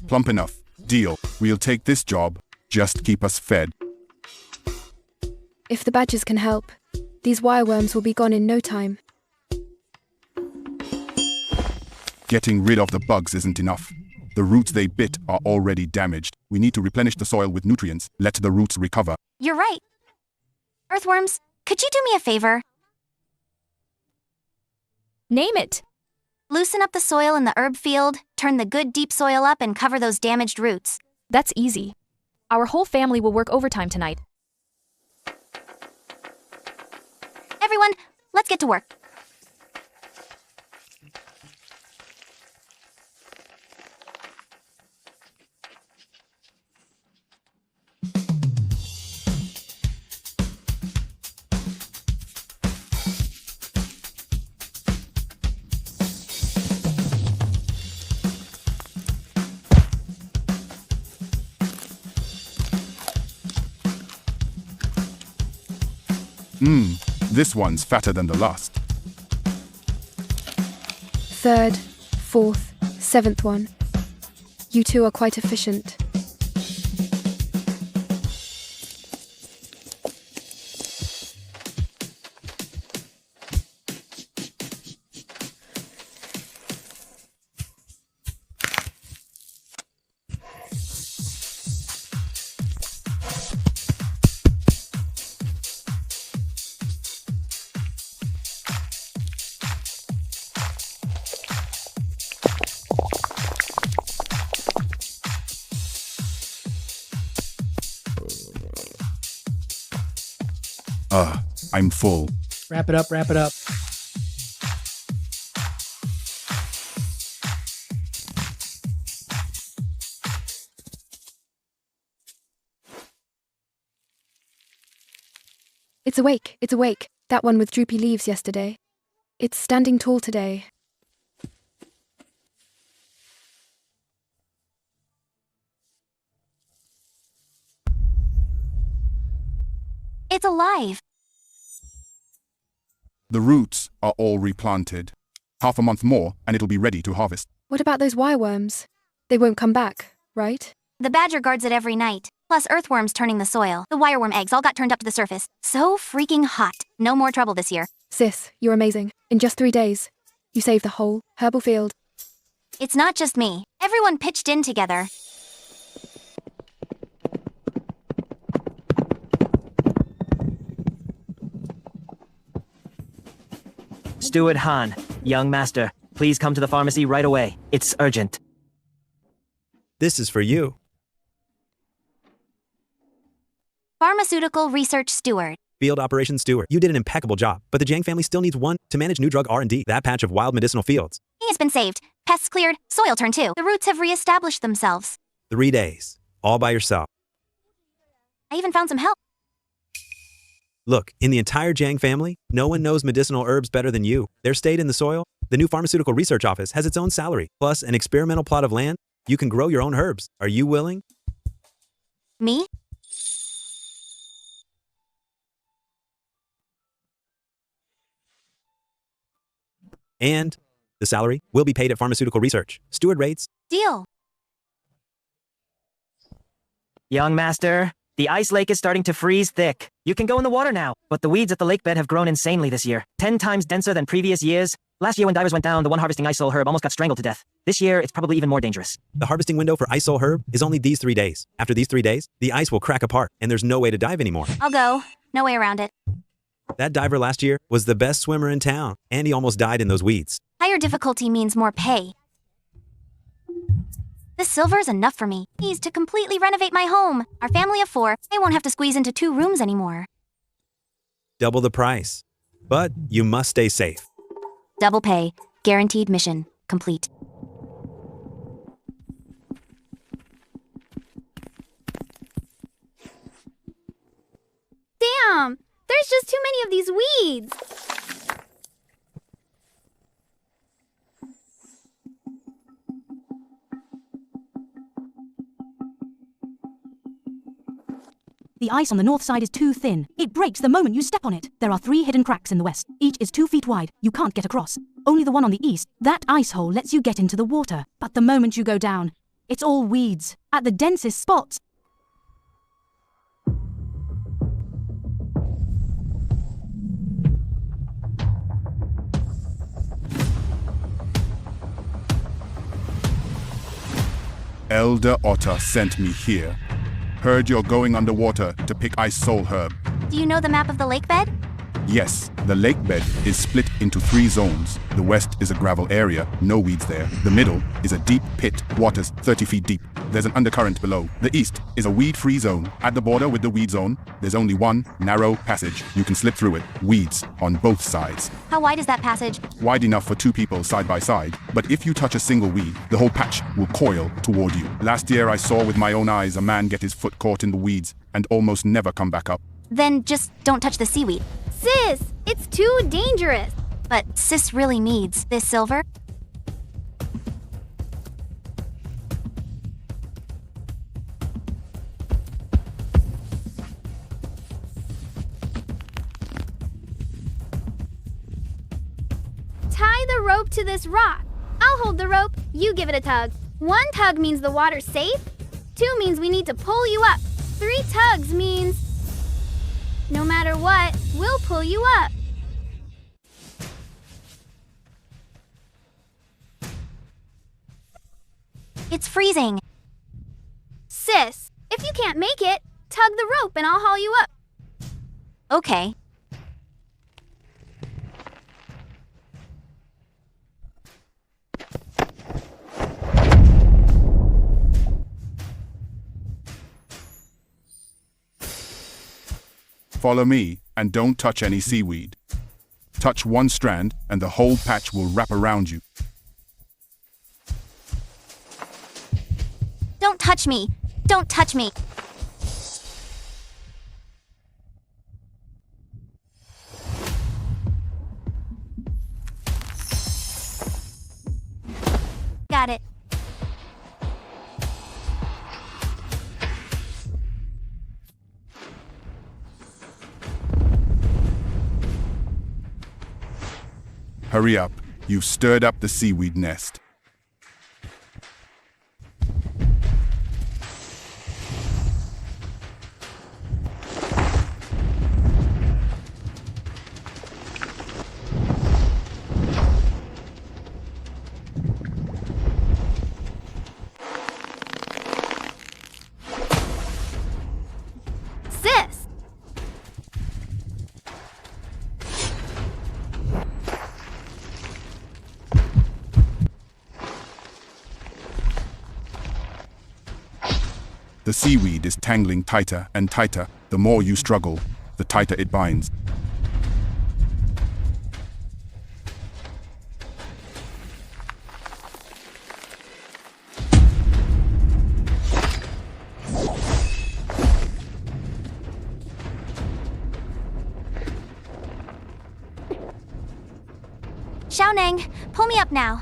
Plump enough. Deal. We'll take this job. Just keep us fed. If the badgers can help, these wireworms will be gone in no time. Getting rid of the bugs isn't enough. The roots they bit are already damaged. We need to replenish the soil with nutrients. Let the roots recover. You're right. Earthworms, could you do me a favor? Name it. Loosen up the soil in the herb field, turn the good deep soil up, and cover those damaged roots. That's easy. Our whole family will work overtime tonight. Everyone, let's get to work. This one's fatter than the last. Third, fourth, seventh one. You two are quite efficient. I'm full. Wrap it up, wrap it up. It's awake, it's awake. That one with droopy leaves yesterday. It's standing tall today. It's alive. The roots are all replanted. Half a month more and it'll be ready to harvest. What about those wireworms? They won't come back, right? The badger guards it every night. Plus earthworms turning the soil. The wireworm eggs all got turned up to the surface. So freaking hot. No more trouble this year. Sis, you're amazing. In just 3 days, you saved the whole herbal field. It's not just me. Everyone pitched in together. Steward Han, young master, please come to the pharmacy right away. It's urgent. This is for you. Pharmaceutical Research Steward. Field Operations Steward. You did an impeccable job, but the Jiang family still needs one to manage new drug R&D, that patch of wild medicinal fields. He has been saved. Pests cleared. Soil turned too. The roots have reestablished themselves. 3 days, all by yourself. I even found some help. Look, in the entire Jiang family, no one knows medicinal herbs better than you. They're stayed in the soil. The new Pharmaceutical Research Office has its own salary, plus an experimental plot of land. You can grow your own herbs. Are you willing? Me? And the salary will be paid at Pharmaceutical Research. Steward rates. Deal. Young master, The ice lake is starting to freeze thick. You can go in the water now. But the weeds at the lake bed have grown insanely this year. 10 times denser than previous years. Last year when divers went down, the one harvesting ice soul herb almost got strangled to death. This year, it's probably even more dangerous. The harvesting window for ice soul herb is only these 3 days. After these 3 days, the ice will crack apart, and there's no way to dive anymore. I'll go. No way around it. That diver last year was the best swimmer in town, and he almost died in those weeds. Higher difficulty means more pay. This silver's enough for me. Needs to completely renovate my home. Our family of 4, I won't have to squeeze into 2 rooms anymore. Double the price. But you must stay safe. Double pay. Guaranteed mission complete. Damn! There's just too many of these weeds! The ice on the north side is too thin. It breaks the moment you step on it. There are 3 hidden cracks in the west. Each is 2 feet wide. You can't get across. Only the one on the east, that ice hole lets you get into the water. But the moment you go down, it's all weeds. At the densest spots. Elder Otter sent me here. Heard you're going underwater to pick ice soul herb. Do you know the map of the lake bed? Yes, the lake bed is split into 3 zones. The west is a gravel area, no weeds there. The middle is a deep pit, waters 30 feet deep. There's an undercurrent below. The east is a weed-free zone. At the border with the weed zone, there's only one narrow passage. You can slip through it. Weeds on both sides. How wide is that passage? Wide enough for 2 people side by side, but if you touch a single weed, the whole patch will coil toward you. Last year I saw with my own eyes a man get his foot caught in the weeds and almost never come back up. Then just don't touch the seaweed. Sis, it's too dangerous. But Sis really needs this silver. Tie the rope to this rock. I'll hold the rope, you give it a tug. 1 tug means the water's safe. 2 means we need to pull you up. 3 tugs means no matter what, we'll pull you up. It's freezing. Sis, if you can't make it, tug the rope and I'll haul you up. Okay. Follow me and don't touch any seaweed. Touch 1 strand and the whole patch will wrap around you. Don't touch me. Don't touch me. Got it. Hurry up, you've stirred up the seaweed nest. Sis! The seaweed is tangling tighter and tighter. The more you struggle, the tighter it binds. Xiaoneng, pull me up now.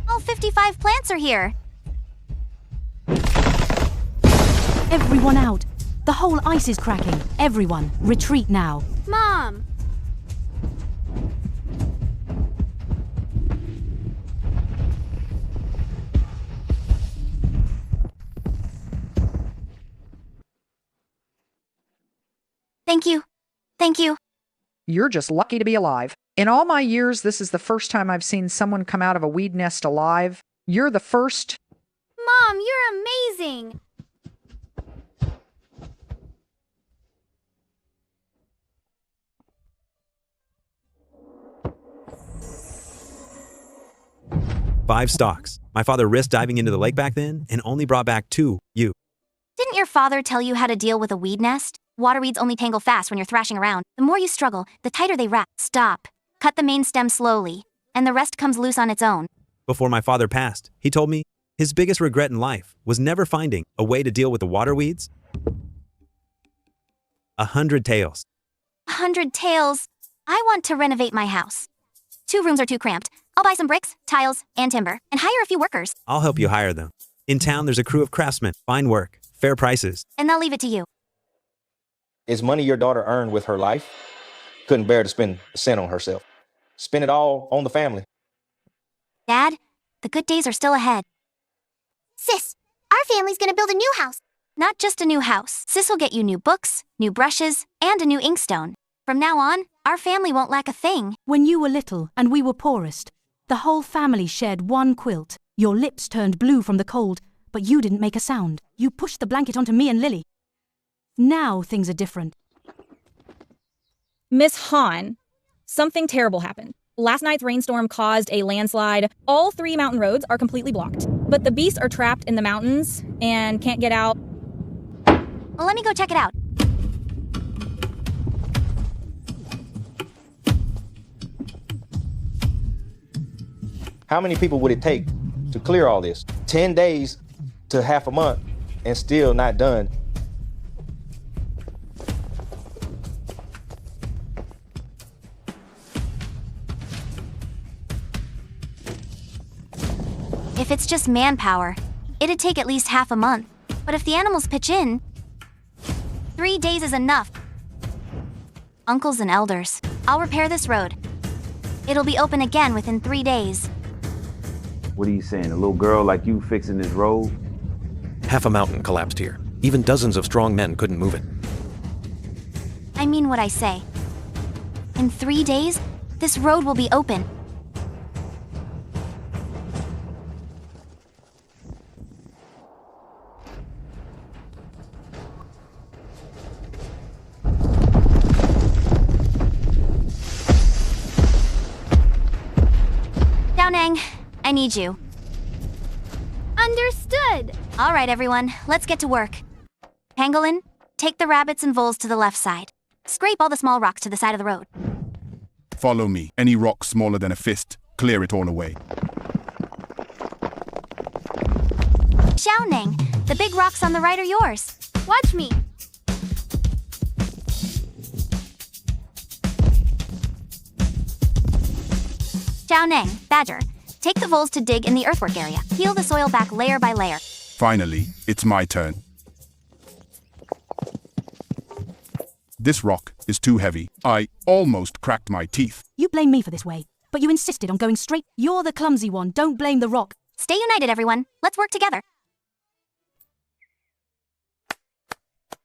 All 55 plants are here. everyone out. The whole ice is cracking. Everyone, retreat now. Mom! Thank you. Thank you. You're just lucky to be alive. In all my years, this is the first time I've seen someone come out of a weed nest alive. You're the first. Mom, you're amazing! Five stalks. My father risked diving into the lake back then and only brought back 2. You. Didn't your father tell you how to deal with a weed nest? Water weeds only tangle fast when you're thrashing around. The more you struggle, the tighter they wrap. Stop. Cut the main stem slowly, and the rest comes loose on its own. Before my father passed, he told me his biggest regret in life was never finding a way to deal with the water weeds. 100 tails. 100 tails. I want to renovate my house. 2 rooms are too cramped. I'll buy some bricks, tiles, and timber, and hire a few workers. I'll help you hire them. In town, there's a crew of craftsmen, fine work, fair prices. And they'll leave it to you. It's money your daughter earned with her life. Couldn't bear to spend a cent on herself. Spend it all on the family. Dad, the good days are still ahead. Sis, our family's gonna build a new house. Not just a new house. Sis will get you new books, new brushes, and a new inkstone. From now on, our family won't lack a thing. When you were little and we were poorest, the whole family shared one quilt. Your lips turned blue from the cold, but you didn't make a sound. You pushed the blanket onto me and Lily. Now things are different. Miss Hahn, something terrible happened. Last night's rainstorm caused a landslide. All 3 mountain roads are completely blocked, but the beasts are trapped in the mountains and can't get out. Well, let me go check it out. How many people would it take to clear all this? 10 days to half a month and still not done. If it's just manpower, it'd take at least half a month. But if the animals pitch in, 3 days is enough. Uncles and elders, I'll repair this road. It'll be open again within 3 days. What are you saying, a little girl like you fixing this road? Half a mountain collapsed here. Even dozens of strong men couldn't move it. I mean what I say. In 3 days, this road will be open. Downang, I need you. Understood. All right, everyone, let's get to work. Pangolin, take the rabbits and voles to the left side. Scrape all the small rocks to the side of the road. Follow me. Any rock smaller than a fist, clear it all away. Xiaoneng, the big rocks on the right are yours. Watch me. Xiaoneng, Badger, take the voles to dig in the earthwork area. Peel the soil back layer by layer. Finally, it's my turn. This rock is too heavy. I almost cracked my teeth. You blame me for this way, but you insisted on going straight. You're the clumsy one, don't blame the rock. Stay united, everyone. Let's work together.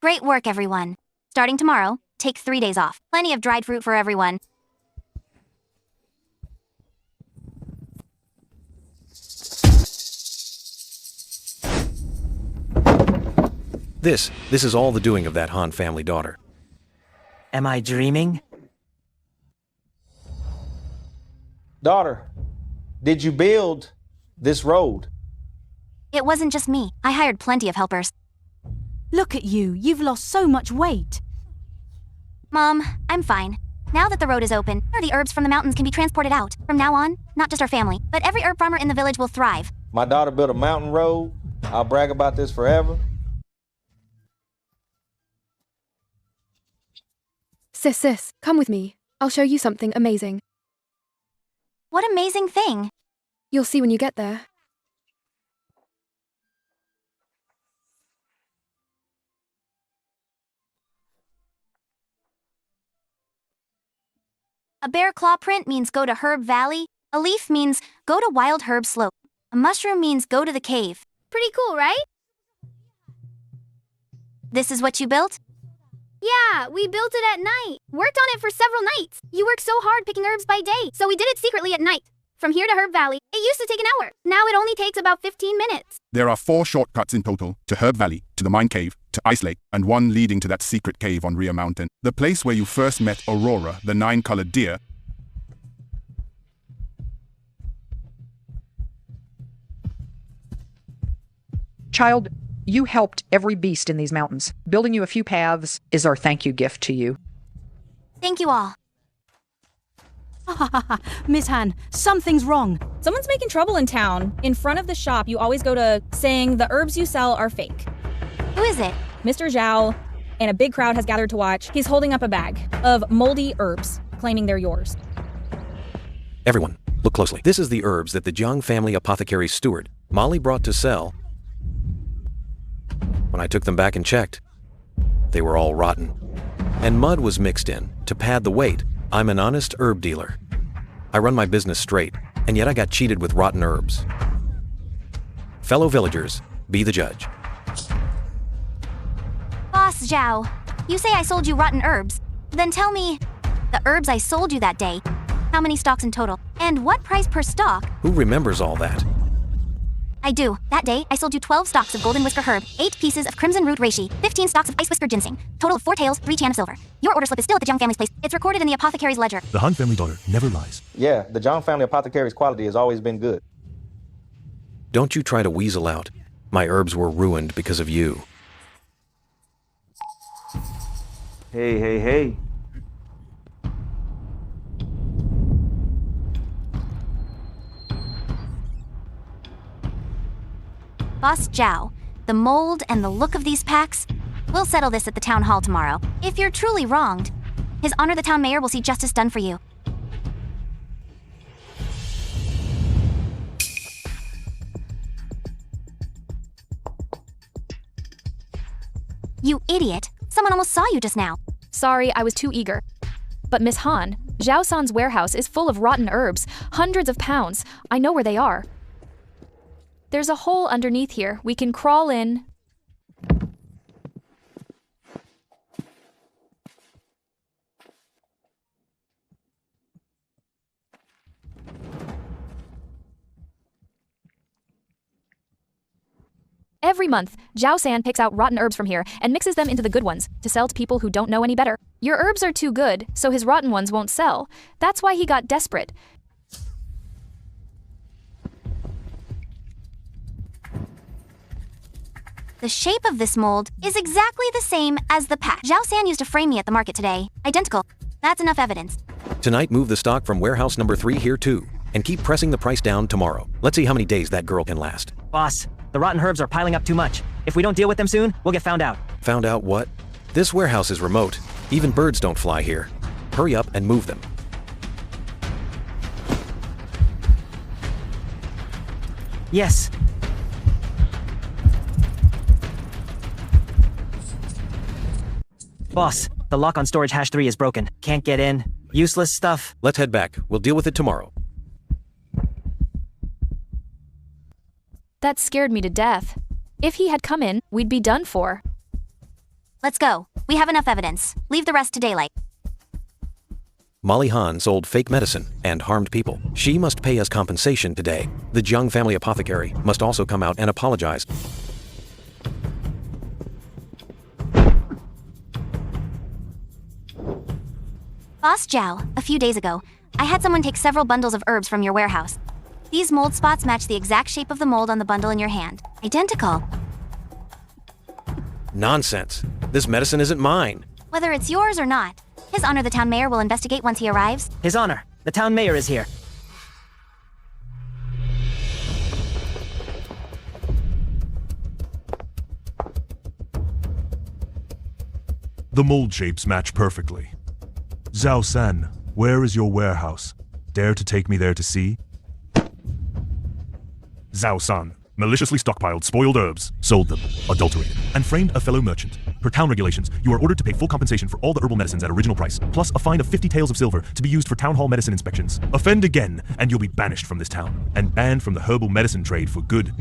Great work, everyone. Starting tomorrow, take 3 days off. Plenty of dried fruit for everyone. This is all the doing of that Han family daughter. Am I dreaming? Daughter, did you build this road? It wasn't just me. I hired plenty of helpers. Look at you, you've lost so much weight. Mom, I'm fine. Now that the road is open, the herbs from the mountains can be transported out. From now on, not just our family, but every herb farmer in the village will thrive. My daughter built a mountain road. I'll brag about this forever. Sis, come with me. I'll show you something amazing. What amazing thing? You'll see when you get there. A bear claw print means go to Herb Valley. A leaf means go to Wild Herb Slope. A mushroom means go to the cave. Pretty cool, right? This is what you built? Yeah, we built it at night. Worked on it for several nights. You work so hard picking herbs by day, so we did it secretly at night. From here to Herb Valley, it used to take an hour. Now it only takes about 15 minutes. There are 4 shortcuts in total to Herb Valley, to the Mine Cave, to Ice Lake, and one leading to that secret cave on Rhea Mountain. The place where you first met Aurora, the 9-colored deer. Child, you helped every beast in these mountains. Building you a few paths is our thank you gift to you. Thank you all. Miss Han, something's wrong. Someone's making trouble in town. In front of the shop, you always go to saying the herbs you sell are fake. Who is it? Mr. Zhao, and a big crowd has gathered to watch. He's holding up a bag of moldy herbs, claiming they're yours. Everyone, look closely. This is the herbs that the Jiang family apothecary's steward, Molly, brought to sell. When I took them back and checked, they were all rotten. And mud was mixed in to pad the weight. I'm an honest herb dealer. I run my business straight, and yet I got cheated with rotten herbs. Fellow villagers, be the judge. Boss Zhao, you say I sold you rotten herbs. Then tell me, the herbs I sold you that day, how many stalks in total, and what price per stalk? Who remembers all that? I do. That day, I sold you 12 stalks of golden whisker herb, 8 pieces of crimson root reishi, 15 stalks of ice whisker ginseng, total of 4 taels, 3 chan of silver. Your order slip is still at the Jiang family's place. It's recorded in the apothecary's ledger. The Han family daughter never lies. Yeah, the Jiang family apothecary's quality has always been good. Don't you try to weasel out. My herbs were ruined because of you. Hey, hey, hey. Boss Zhao, the mold and the look of these packs, we'll settle this at the town hall tomorrow. If you're truly wronged, His Honor the Town Mayor will see justice done for you. You idiot! Someone almost saw you just now. Sorry, I was too eager. But Miss Han, Zhao San's warehouse is full of rotten herbs, hundreds of pounds. I know where they are. There's a hole underneath here. We can crawl in. Every month, Zhao San picks out rotten herbs from here and mixes them into the good ones to sell to people who don't know any better. Your herbs are too good, so his rotten ones won't sell. That's why he got desperate. The shape of this mold is exactly the same as the pack Zhao San used to frame me at the market today. Identical. That's enough evidence. Tonight, move the stock from warehouse number 3 here too, and keep pressing the price down tomorrow. Let's see how many days that girl can last. Boss, the rotten herbs are piling up too much. If we don't deal with them soon, we'll get found out. Found out what? This warehouse is remote. Even birds don't fly here. Hurry up and move them. Yes. Boss, the lock on storage hash 3 is broken. Can't get in. Useless stuff. Let's head back. We'll deal with it tomorrow. That scared me to death. If he had come in, we'd be done for. Let's go. We have enough evidence. Leave the rest to daylight. Molly Han sold fake medicine and harmed people. She must pay us compensation today. The Jiang family apothecary must also come out and apologize. Boss Zhao, a few days ago, I had someone take several bundles of herbs from your warehouse. These mold spots match the exact shape of the mold on the bundle in your hand. Identical. Nonsense. This medicine isn't mine. Whether it's yours or not, His Honor the Town Mayor will investigate once he arrives. His Honor, the Town Mayor is here. The mold shapes match perfectly. Zhao San, where is your warehouse? Dare to take me there to see? Zhao San, maliciously stockpiled spoiled herbs, sold them, adulterated, and framed a fellow merchant. Per town regulations, you are ordered to pay full compensation for all the herbal medicines at original price, plus a fine of 50 taels of silver to be used for town hall medicine inspections. Offend again, and you'll be banished from this town, and banned from the herbal medicine trade for good.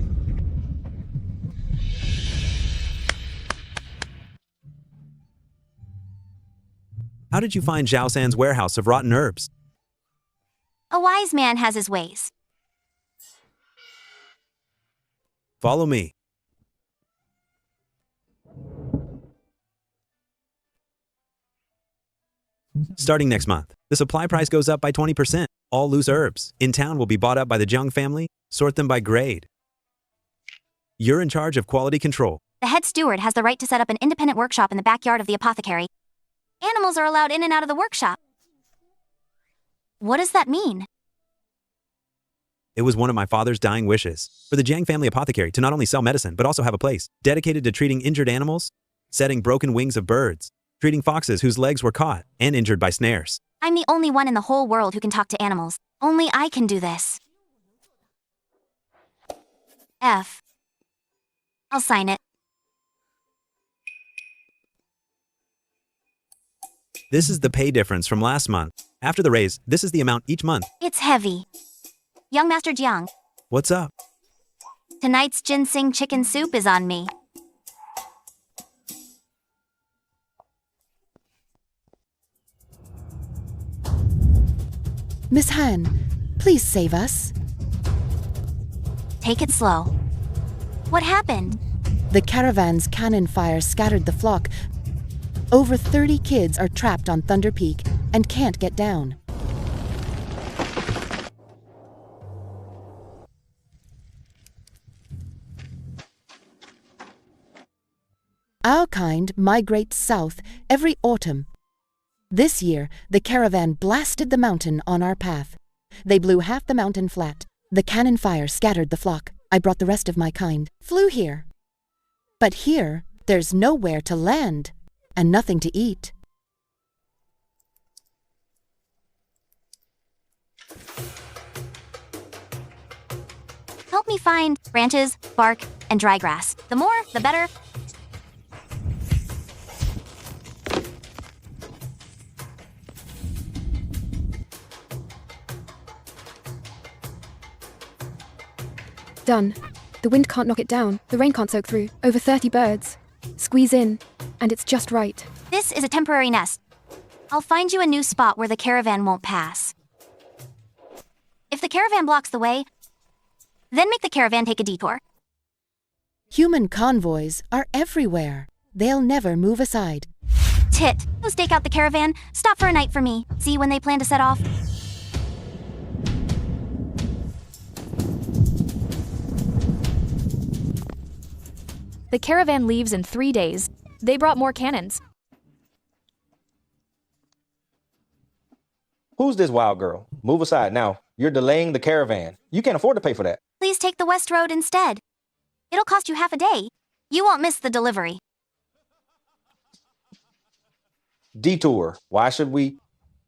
How did you find Zhao San's warehouse of rotten herbs? A wise man has his ways. Follow me. Starting next month, the supply price goes up by 20%. All loose herbs in town will be bought up by the Jung family. Sort them by grade. You're in charge of quality control. The head steward has the right to set up an independent workshop in the backyard of the apothecary. Animals are allowed in and out of the workshop. What does that mean? It was one of my father's dying wishes for the Jiang family apothecary to not only sell medicine, but also have a place dedicated to treating injured animals, setting broken wings of birds, treating foxes whose legs were caught and injured by snares. I'm the only one in the whole world who can talk to animals. Only I can do this. F. I'll sign it. This is the pay difference from last month. After the raise, this is the amount each month. It's heavy. Young Master Jiang, What's up? tonight's ginseng chicken soup is on me. Miss Han, please save us. Take it slow. What happened? The caravan's cannon fire scattered the flock. Over 30 kids are trapped on Thunder Peak and can't get down. Our kind migrate south every autumn. This year, the caravan blasted the mountain on our path. They blew half the mountain flat. The cannon fire scattered the flock. I brought the rest of my kind, flew here. But here, there's nowhere to land and nothing to eat. Help me find branches, bark, and dry grass. The more, the better. Done. The wind can't knock it down. The rain can't soak through. Over 30 birds. Squeeze in, and it's just right. This is a temporary nest. I'll find you a new spot where the caravan won't pass. If the caravan blocks the way, then make the caravan take a detour. Human convoys are everywhere. They'll never move aside. Tit, go stake out the caravan. Stop for a night for me. See when they plan to set off. The caravan leaves in 3 days. They brought more cannons. Who's this wild girl? Move aside now. You're delaying the caravan. You can't afford to pay for that. Please take the west road instead. It'll cost you half a day. You won't miss the delivery. Detour. Why should we?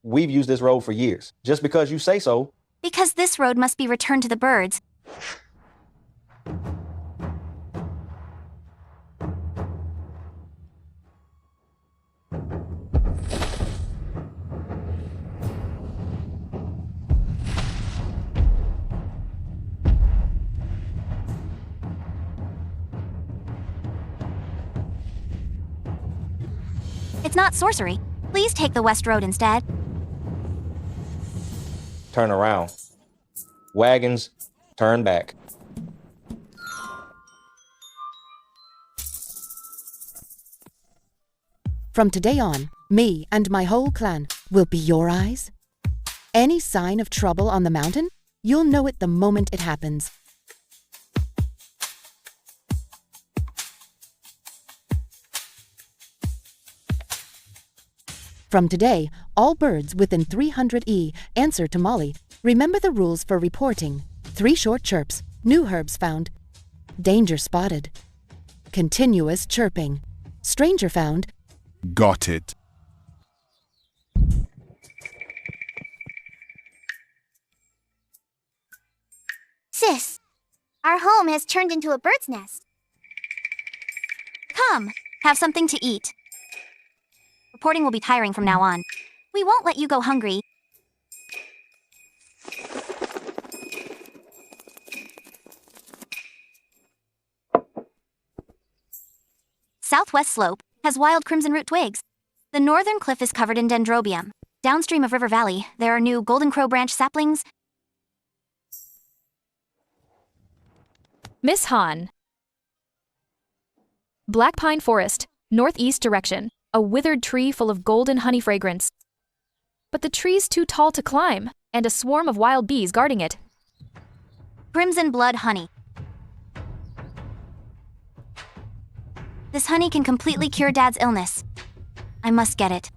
We've used this road for years. Just because you say so. Because this road must be returned to the birds. It's not sorcery. Please take the west road instead. Turn around. Wagons, turn back. From today on, me and my whole clan will be your eyes. Any sign of trouble on the mountain, you'll know it the moment it happens. From today, all birds within 300 E answer to Molly. Remember the rules for reporting. 3 short chirps, new herbs found. Danger spotted. Continuous chirping. Stranger found. Got it. Sis, Our home has turned into a bird's nest. Come, have something to eat. Reporting will be tiring from now on. We won't let you go hungry. Southwest slope has wild crimson root twigs. The northern cliff is covered in dendrobium. Downstream of River Valley, there are new golden crow branch saplings. Miss Han. Black pine forest, northeast direction. A withered tree full of golden honey fragrance. But the tree's too tall to climb, and a swarm of wild bees guarding it. Crimson blood honey. This honey can completely cure Dad's illness. I must get it.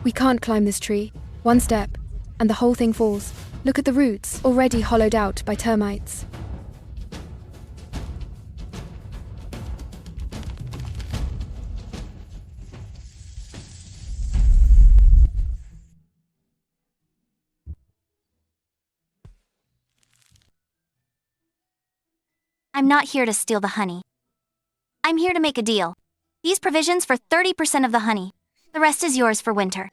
We can't climb this tree. One step, and the whole thing falls. Look at the roots, already hollowed out by termites. I'm not here to steal the honey. I'm here to make a deal. These provisions for 30% of the honey. The rest is yours for winter.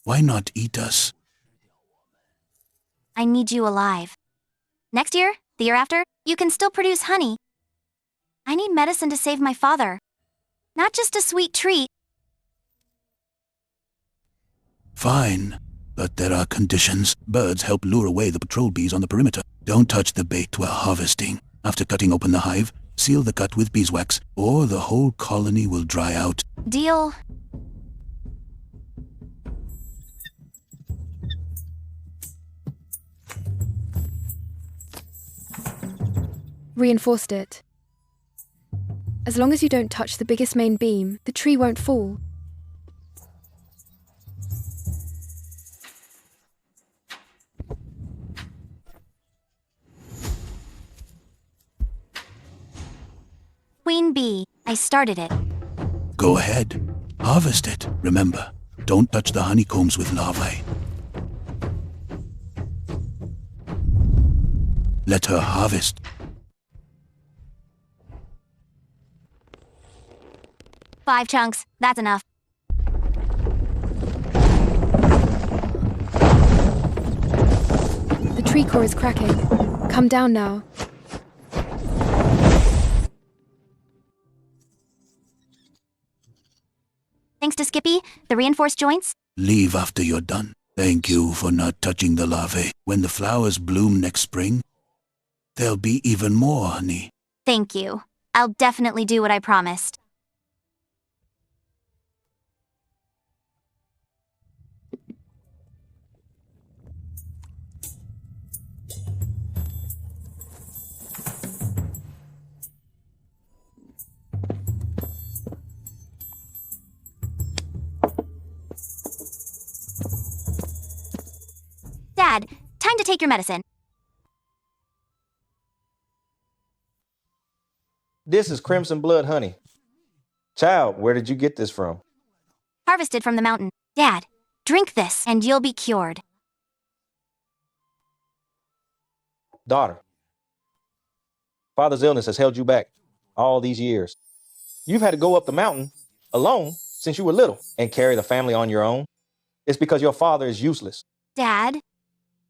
Why not eat us? I need you alive. Next year, the year after, you can still produce honey. I need medicine to save my father. Not just a sweet treat. Fine. But there are conditions. Birds help lure away the patrol bees on the perimeter. Don't touch the bait while harvesting. After cutting open the hive, seal the cut with beeswax, or the whole colony will dry out. Deal. Reinforced it. As long as you don't touch the biggest main beam, the tree won't fall. Queen bee, I started it. Go ahead. Harvest it. Remember, don't touch the honeycombs with larvae. Let her harvest. Five chunks, that's enough. The tree core is cracking. Come down now. Thanks to Skippy, the reinforced joints. Leave after you're done. Thank you for not touching the larvae. When the flowers bloom next spring, there'll be even more honey. Thank you. I'll definitely do what I promised. Dad, time to take your medicine. This is crimson blood honey. Child, where did you get this from? Harvested from the mountain. Dad, drink this and you'll be cured. Daughter, father's illness has held you back all these years. You've had to go up the mountain alone since you were little and carry the family on your own. It's because your father is useless. Dad,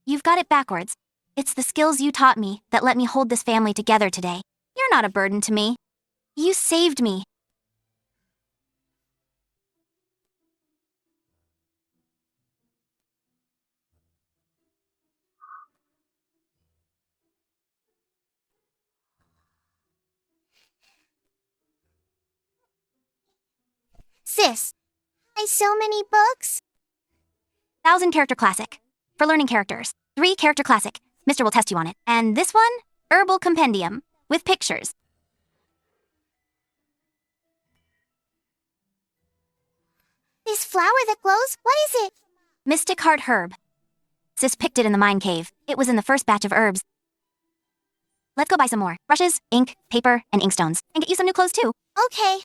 you've got it backwards. It's the skills you taught me that let me hold this family together today. You're not a burden to me. You saved me. Sis, so many books? 1,000 character classic. For learning characters. 3 character classic. Mister will test you on it. And this one, herbal compendium. With pictures. This flower that glows, what is it? Mystic heart herb. Sis picked it in the mine cave. It was in the first batch of herbs. Let's go buy some more. Brushes, ink, paper, and inkstones. And get you some new clothes too. Okay.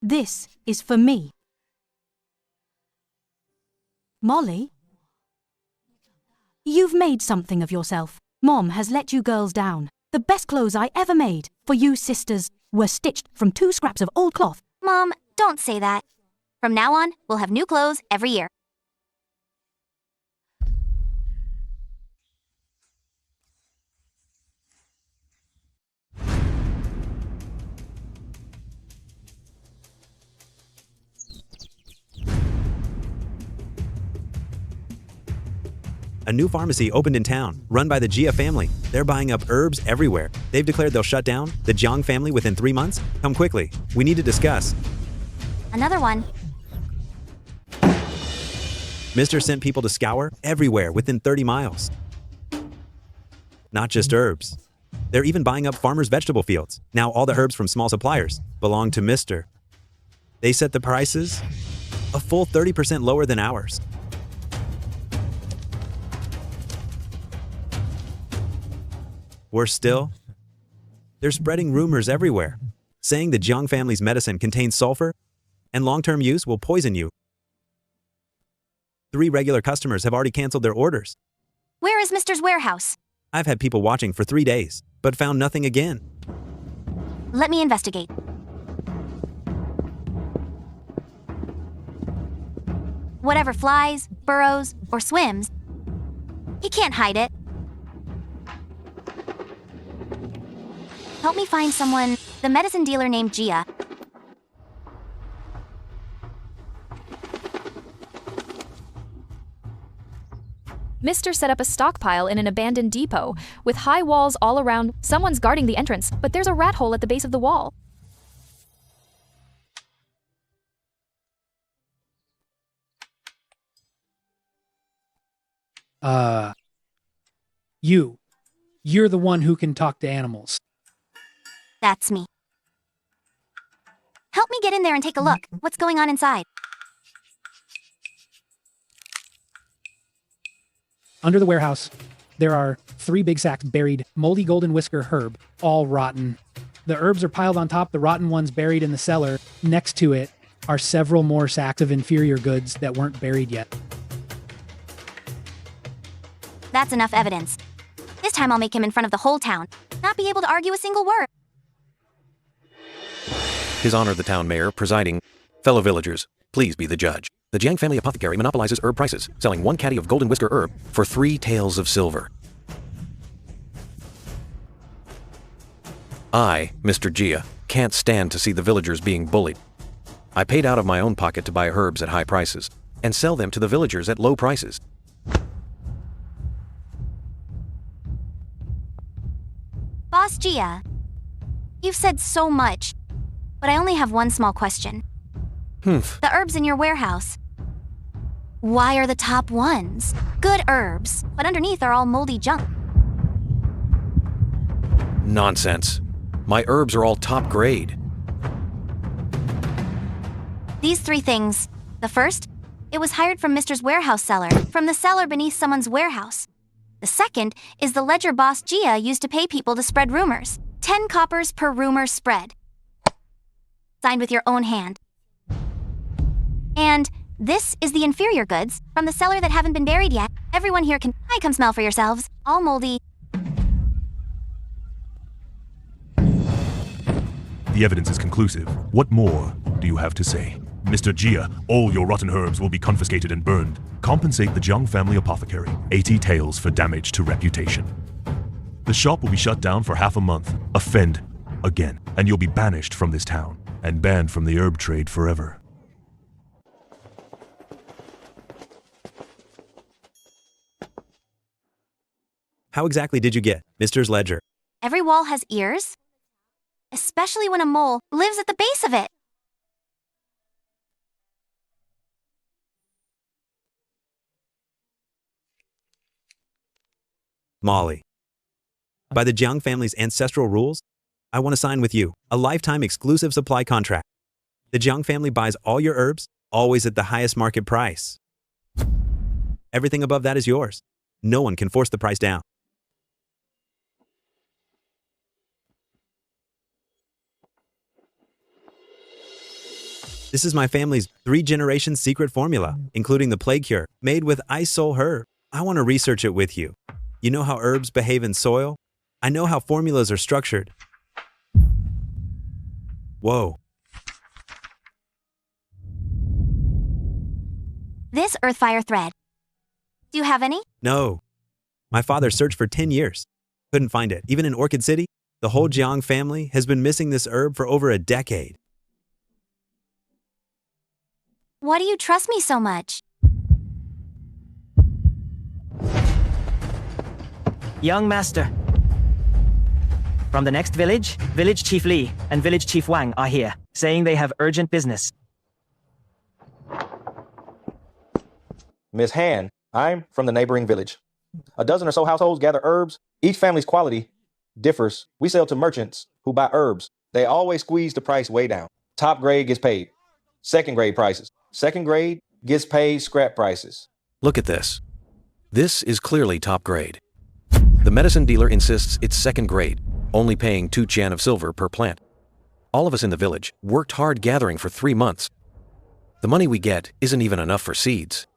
This is for me. Molly? You've made something of yourself. Mom has let you girls down. The best clothes I ever made for you sisters were stitched from 2 scraps of old cloth. Mom, don't say that. From now on, we'll have new clothes every year. A new pharmacy opened in town, run by the Jia family. They're buying up herbs everywhere. They've declared they'll shut down the Jiang family within 3 months. Come quickly. We need to discuss. Another one. Mr. sent people to scour everywhere within 30 miles. Not just herbs. They're even buying up farmers' vegetable fields. Now all the herbs from small suppliers belong to Mr. They set the prices a full 30% lower than ours. Worse still, they're spreading rumors everywhere, saying the Jiang family's medicine contains sulfur and long-term use will poison you. 3 regular customers have already canceled their orders. Where is Mr.'s warehouse? I've had people watching for 3 days, but found nothing again. Let me investigate. Whatever flies, burrows, or swims, he can't hide it. Help me find someone, the medicine dealer named Jia. Mr. set up a stockpile in an abandoned depot, with high walls all around. Someone's guarding the entrance, but there's a rat hole at the base of the wall. You're the one who can talk to animals. That's me. Help me get in there and take a look. What's going on inside? Under the warehouse, there are 3 big sacks buried, moldy golden whisker herb, all rotten. The herbs are piled on top, the rotten ones buried in the cellar. Next to it are several more sacks of inferior goods that weren't buried yet. That's enough evidence. This time I'll make him in front of the whole town. Not be able to argue a single word. His Honor the Town Mayor, presiding. Fellow villagers, please be the judge. The Jiang family apothecary monopolizes herb prices, selling 1 caddy of golden whisker herb for 3 taels of silver. I, Mr. Jia, can't stand to see the villagers being bullied. I paid out of my own pocket to buy herbs at high prices, and sell them to the villagers at low prices. Boss Jia, you've said so much, but I only have one small question. The herbs in your warehouse. Why are the top ones good herbs, but underneath are all moldy junk? Nonsense. My herbs are all top grade. These 3 things. The first, it was hired from Mr.'s warehouse cellar, from the cellar beneath someone's warehouse. The second is the ledger boss Jia used to pay people to spread rumors. 10 coppers per rumor spread. Signed with your own hand. And this is the inferior goods from the cellar that haven't been buried yet. Everyone here can come smell for yourselves. All moldy. The evidence is conclusive. What more do you have to say? Mr. Jia, all your rotten herbs will be confiscated and burned. Compensate the Jiang family apothecary 80 taels for damage to reputation. The shop will be shut down for half a month. Offend again, and you'll be banished from this town and banned from the herb trade forever. How exactly did you get Mr.'s ledger? Every wall has ears, especially when a mole lives at the base of it. Molly. By the Jiang family's ancestral rules, I want to sign with you a lifetime exclusive supply contract. The Jiang family buys all your herbs, always at the highest market price. Everything above that is yours. No one can force the price down. This is my family's 3-generation secret formula, including the plague cure, made with ice soul herb. I want to research it with you. You know how herbs behave in soil? I know how formulas are structured. Whoa. This earthfire thread. Do you have any? No. My father searched for 10 years. Couldn't find it. Even in Orchid City, the whole Jiang family has been missing this herb for over a decade. Why do you trust me so much? Young master. From the next village, Village Chief Li and Village Chief Wang are here, saying they have urgent business. Miss Han, I'm from the neighboring village. A dozen or so households gather herbs. Each family's quality differs. We sell to merchants who buy herbs. They always squeeze the price way down. Top grade gets paid. Second grade prices. Second grade gets paid scrap prices. Look at this. This is clearly top grade. The medicine dealer insists it's second grade, only paying 2 Qian of silver per plant. All of us in the village worked hard gathering for 3 months. The money we get isn't even enough for seeds.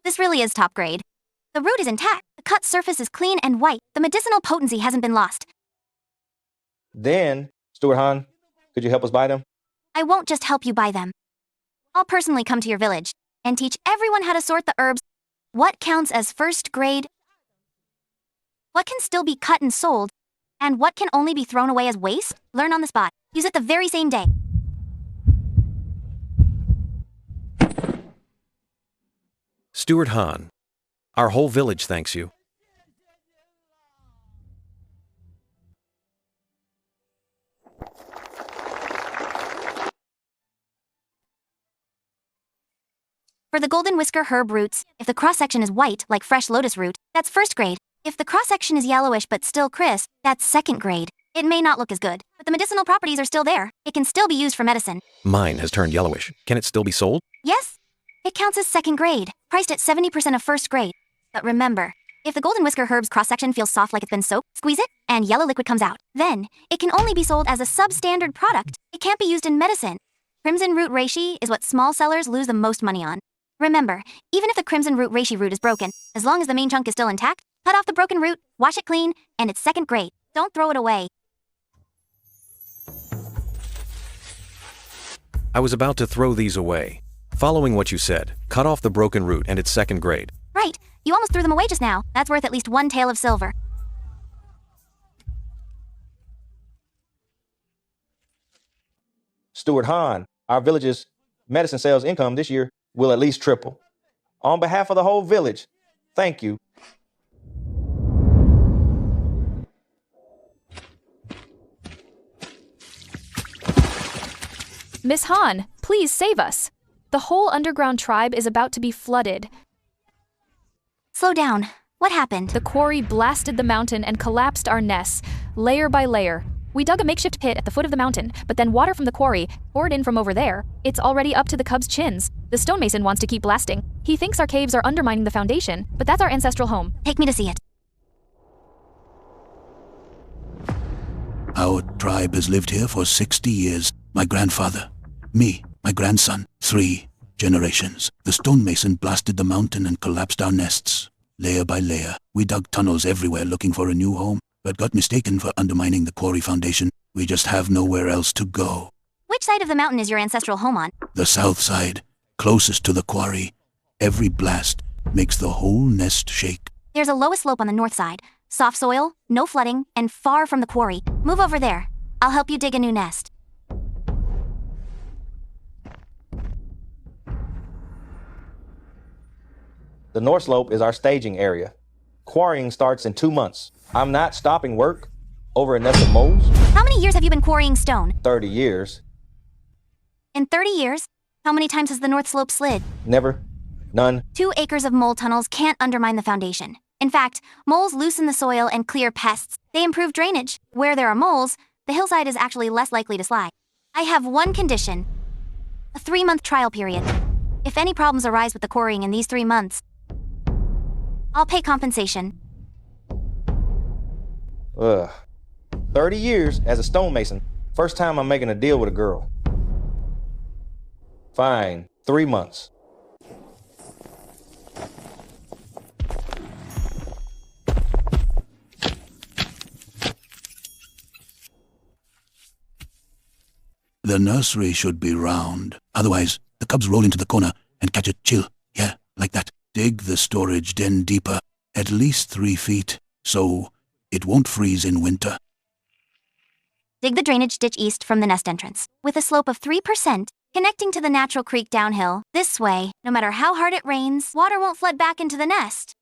This really is top grade. The root is intact, the cut surface is clean and white, the medicinal potency hasn't been lost. Then, Steward Han, could you help us buy them? I won't just help you buy them. I'll personally come to your village and teach everyone how to sort the herbs. What counts as first grade? What can still be cut and sold? And what can only be thrown away as waste? Learn on the spot. Use it the very same day. Steward Han, our whole village thanks you. For the golden whisker herb roots, if the cross-section is white, like fresh lotus root, that's first grade. If the cross-section is yellowish but still crisp, that's second grade. It may not look as good, but the medicinal properties are still there. It can still be used for medicine. Mine has turned yellowish. Can it still be sold? Yes. It counts as second grade, priced at 70% of first grade. But remember, if the golden whisker herb's cross-section feels soft like it's been soaked, squeeze it, and yellow liquid comes out. Then, it can only be sold as a substandard product. It can't be used in medicine. Crimson root reishi is what small sellers lose the most money on. Remember, even if the crimson root reishi root is broken, as long as the main chunk is still intact, cut off the broken root, wash it clean, and it's second grade. Don't throw it away. I was about to throw these away. Following what you said, cut off the broken root and it's second grade. Right, you almost threw them away just now. That's worth at least 1 tael of silver. Steward Han, our village's medicine sales income this year will at least triple. On behalf of the whole village, thank you. Miss Han, please save us. The whole underground tribe is about to be flooded. Slow down. What happened? The quarry blasted the mountain and collapsed our nests, layer by layer. We dug a makeshift pit at the foot of the mountain, but then water from the quarry poured in from over there. It's already up to the cubs' chins. The stonemason wants to keep blasting. He thinks our caves are undermining the foundation, but that's our ancestral home. Take me to see it. Our tribe has lived here for 60 years. My grandfather, me, my grandson, 3 generations. The stonemason blasted the mountain and collapsed our nests. Layer by layer, we dug tunnels everywhere looking for a new home, but got mistaken for undermining the quarry foundation. We just have nowhere else to go. Which side of the mountain is your ancestral home on? The south side, closest to the quarry. Every blast makes the whole nest shake. There's a lowest slope on the north side. Soft soil, no flooding, and far from the quarry. Move over there. I'll help you dig a new nest. The north slope is our staging area. Quarrying starts in 2 months. I'm not stopping work over a nest of moles. How many years have you been quarrying stone? 30 years. In 30 years, how many times has the north slope slid? Never. None. 2 acres of mole tunnels can't undermine the foundation. In fact, moles loosen the soil and clear pests. They improve drainage. Where there are moles, the hillside is actually less likely to slide. I have one condition. A 3-month trial period. If any problems arise with the quarrying in these 3 months, I'll pay compensation. Ugh. 30 years as a stonemason. First time I'm making a deal with a girl. Fine, 3 months. The nursery should be round. Otherwise, the cubs roll into the corner and catch a chill. Yeah, like that. Dig the storage den deeper, at least 3 feet, so it won't freeze in winter. Dig the drainage ditch east from the nest entrance, with a slope of 3%, connecting to the natural creek downhill. This way, no matter how hard it rains, water won't flood back into the nest.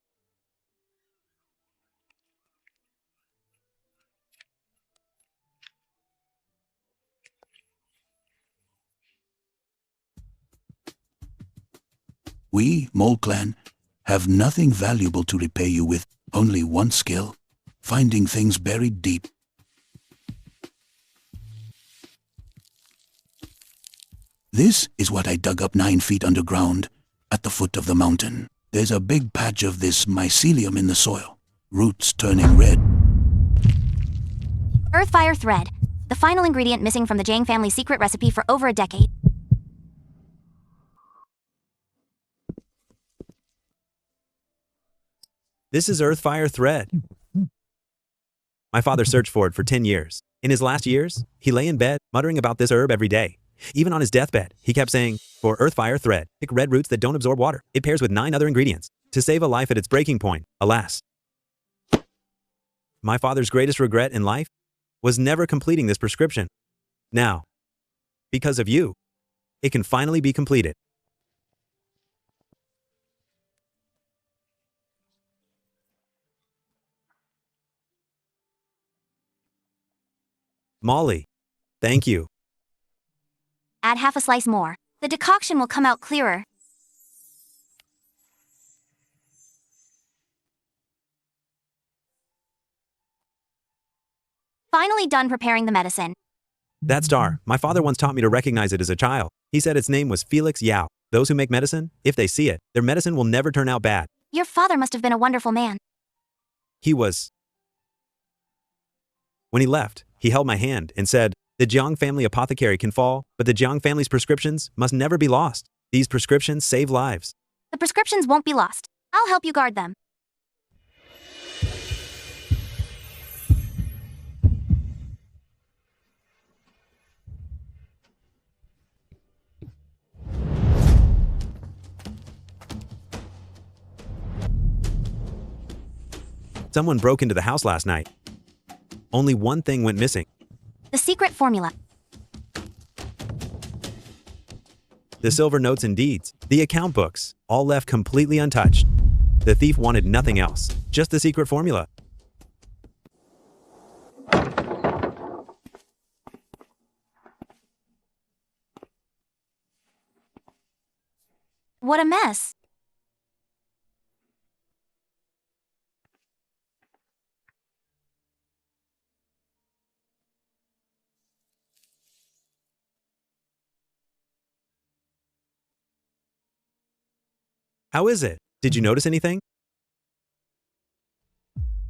We, Mole Clan, have nothing valuable to repay you with, only one skill, finding things buried deep. This is what I dug up 9 feet underground, at the foot of the mountain. There's a big patch of this mycelium in the soil, roots turning red. Earth Fire Thread, the final ingredient missing from the Jang family's secret recipe for over a decade. This is Earth Fire Thread. My father searched for it for 10 years. In his last years, he lay in bed, muttering about this herb every day. Even on his deathbed, he kept saying, for Earth Fire Thread, pick red roots that don't absorb water. It pairs with 9 other ingredients to save a life at its breaking point. Alas. My father's greatest regret in life was never completing this prescription. Now, because of you, it can finally be completed. Molly, thank you. Add half a slice more. The decoction will come out clearer. Finally done preparing the medicine. That star, my father once taught me to recognize it as a child. He said its name was Felix Yao. Those who make medicine, if they see it, their medicine will never turn out bad. Your father must have been a wonderful man. He was. When he left, he held my hand and said, the Jiang family apothecary can fall, but the Jiang family's prescriptions must never be lost. These prescriptions save lives. The prescriptions won't be lost. I'll help you guard them. Someone broke into the house last night. Only one thing went missing. The secret formula. The silver notes and deeds, the account books, all left completely untouched. The thief wanted nothing else, just the secret formula. What a mess. How is it? Did you notice anything?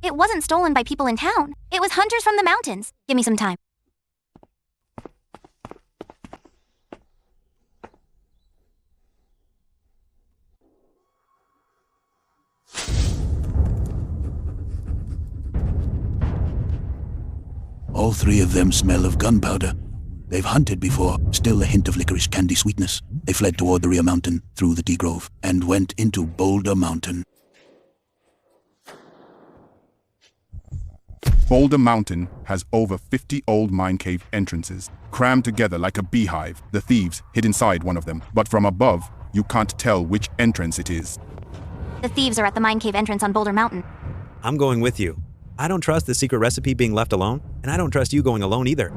It wasn't stolen by people in town. It was hunters from the mountains. Give me some time. All 3 of them smell of gunpowder. They've hunted before, still a hint of licorice candy sweetness. They fled toward the rear mountain, through the tea grove, and went into Boulder Mountain. Boulder Mountain has over 50 old mine cave entrances, crammed together like a beehive. The thieves hid inside one of them, but from above, you can't tell which entrance it is. The thieves are at the mine cave entrance on Boulder Mountain. I'm going with you. I don't trust the secret recipe being left alone, and I don't trust you going alone either.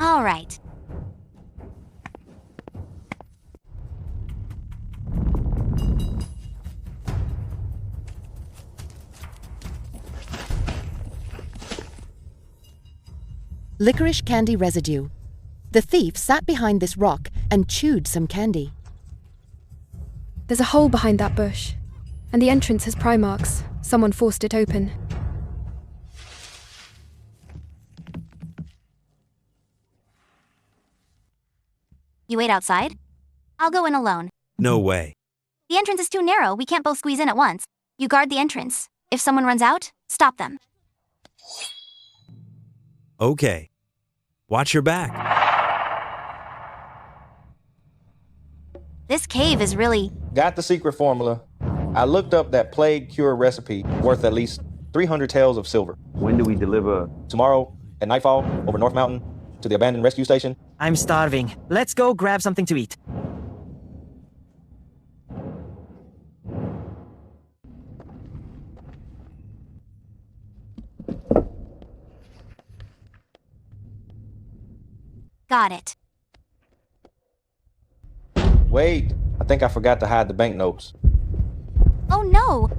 All right. Licorice candy residue. The thief sat behind this rock and chewed some candy. There's a hole behind that bush, and the entrance has pry marks. Someone forced it open. You wait outside? I'll go in alone. No way. The entrance is too narrow, we can't both squeeze in at once. You guard the entrance. If someone runs out, stop them. Okay. Watch your back. This cave is really... Got the secret formula. I looked up that plague cure recipe worth at least 300 taels of silver. When do we deliver? Tomorrow at nightfall over North Mountain to the abandoned rescue station. I'm starving. Let's go grab something to eat. Got it. Wait, I think I forgot to hide the banknotes. Oh no!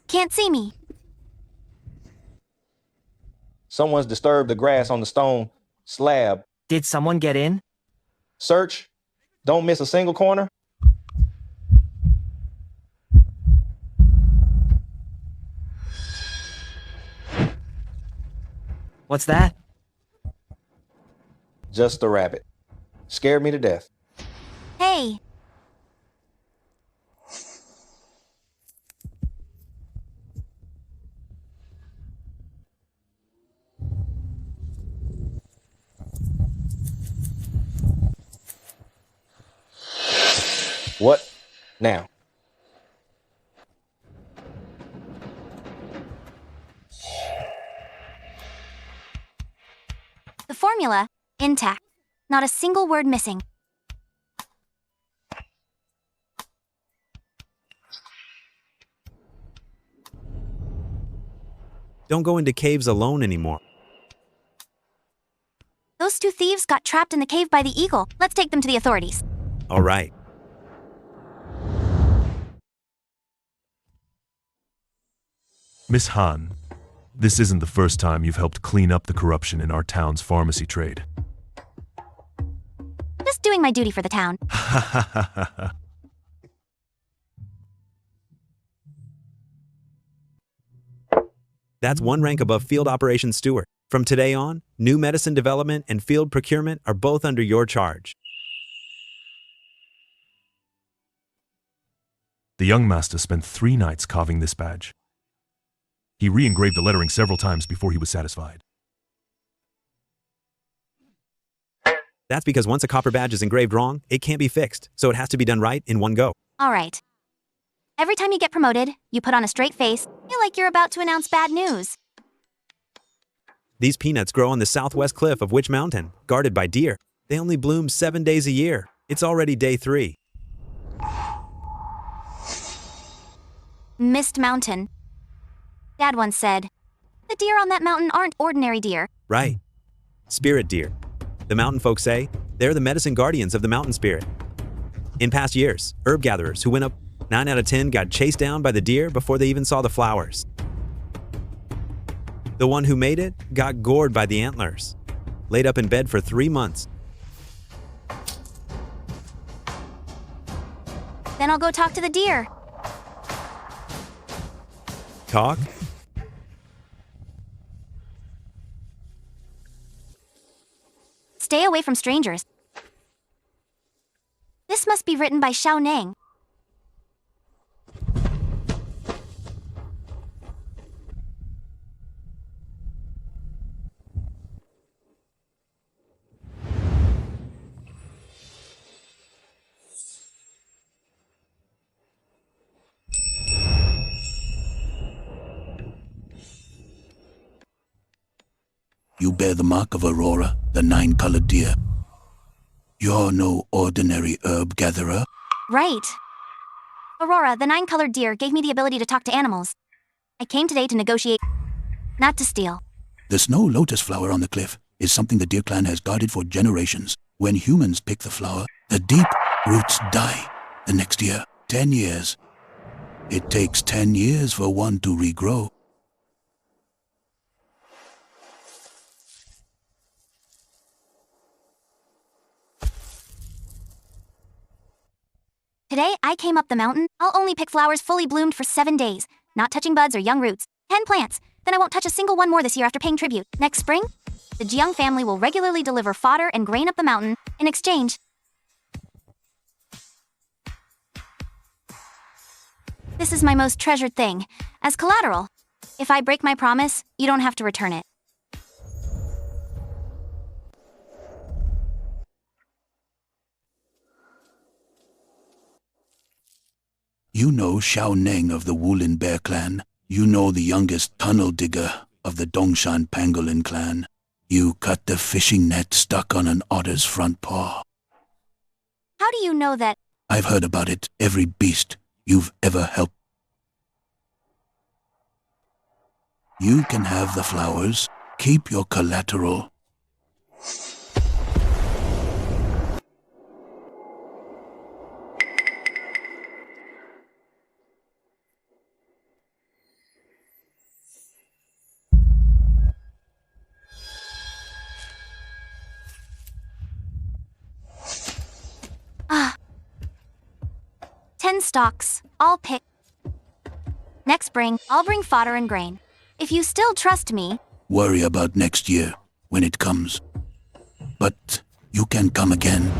Can't see me. Someone's disturbed the grass on the stone slab. Did someone get in? Search. Don't miss a single corner. What's that? Just a rabbit. Scared me to death. Hey! What now? The formula, intact. Not a single word missing. Don't go into caves alone anymore. Those two thieves got trapped in the cave by the eagle. Let's take them to the authorities. All right. Miss Han, this isn't the first time you've helped clean up the corruption in our town's pharmacy trade. Just doing my duty for the town. That's one rank above Field Operations Steward. From today on, new medicine development and field procurement are both under your charge. The young master spent 3 nights carving this badge. He re-engraved the lettering several times before he was satisfied. That's because once a copper badge is engraved wrong, it can't be fixed, so it has to be done right in one go. All right. Every time you get promoted, you put on a straight face, feel like you're about to announce bad news. These peanuts grow on the southwest cliff of Witch Mountain, guarded by deer. They only bloom 7 days a year. It's already day 3. Mist Mountain. Dad once said, the deer on that mountain aren't ordinary deer. Right. Spirit deer. The mountain folk say they're the medicine guardians of the mountain spirit. In past years, herb gatherers who went up 9 out of 10 got chased down by the deer before they even saw the flowers. The one who made it got gored by the antlers, laid up in bed for 3 months. Then I'll go talk to the deer. Talk? Stay away from strangers. This must be written by Xiao Nang. You bear the mark of Aurora, the 9-colored deer. You're no ordinary herb gatherer. Right. Aurora, the 9-colored deer, gave me the ability to talk to animals. I came today to negotiate, not to steal. The snow lotus flower on the cliff is something the deer clan has guarded for generations. When humans pick the flower, the deep roots die. The next year, 10 years. It takes 10 years for one to regrow. Today, I came up the mountain. I'll only pick flowers fully bloomed for 7 days, not touching buds or young roots. 10 plants. Then I won't touch a single one more this year after paying tribute. Next spring, the Jiang family will regularly deliver fodder and grain up the mountain. In exchange, this is my most treasured thing, as collateral. If I break my promise, you don't have to return it. You know Xiao Neng of the Wulin Bear clan. You know the youngest tunnel digger of the Dongshan Pangolin clan. You cut the fishing net stuck on an otter's front paw. How do you know that? I've heard about it, every beast you've ever helped. You can have the flowers. Keep your collateral. Ah. 10 stalks, all picked. Next spring, I'll bring fodder and grain. If you still trust me... Worry about next year, when it comes. But you can come again.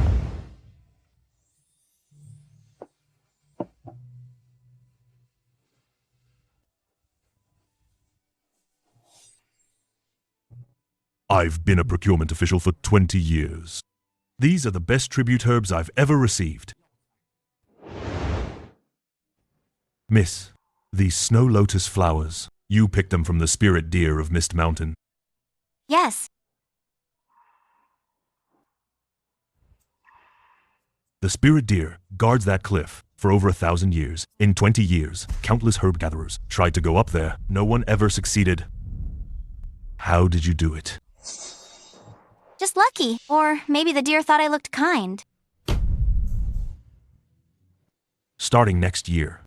I've been a procurement official for 20 years. These are the best tribute herbs I've ever received. Miss, these snow lotus flowers, you picked them from the spirit deer of Mist Mountain. Yes. The spirit deer guards that cliff for over 1,000 years. In 20 years, countless herb gatherers tried to go up there. No one ever succeeded. How did you do it? Just lucky. Or maybe the deer thought I looked kind. Starting next year,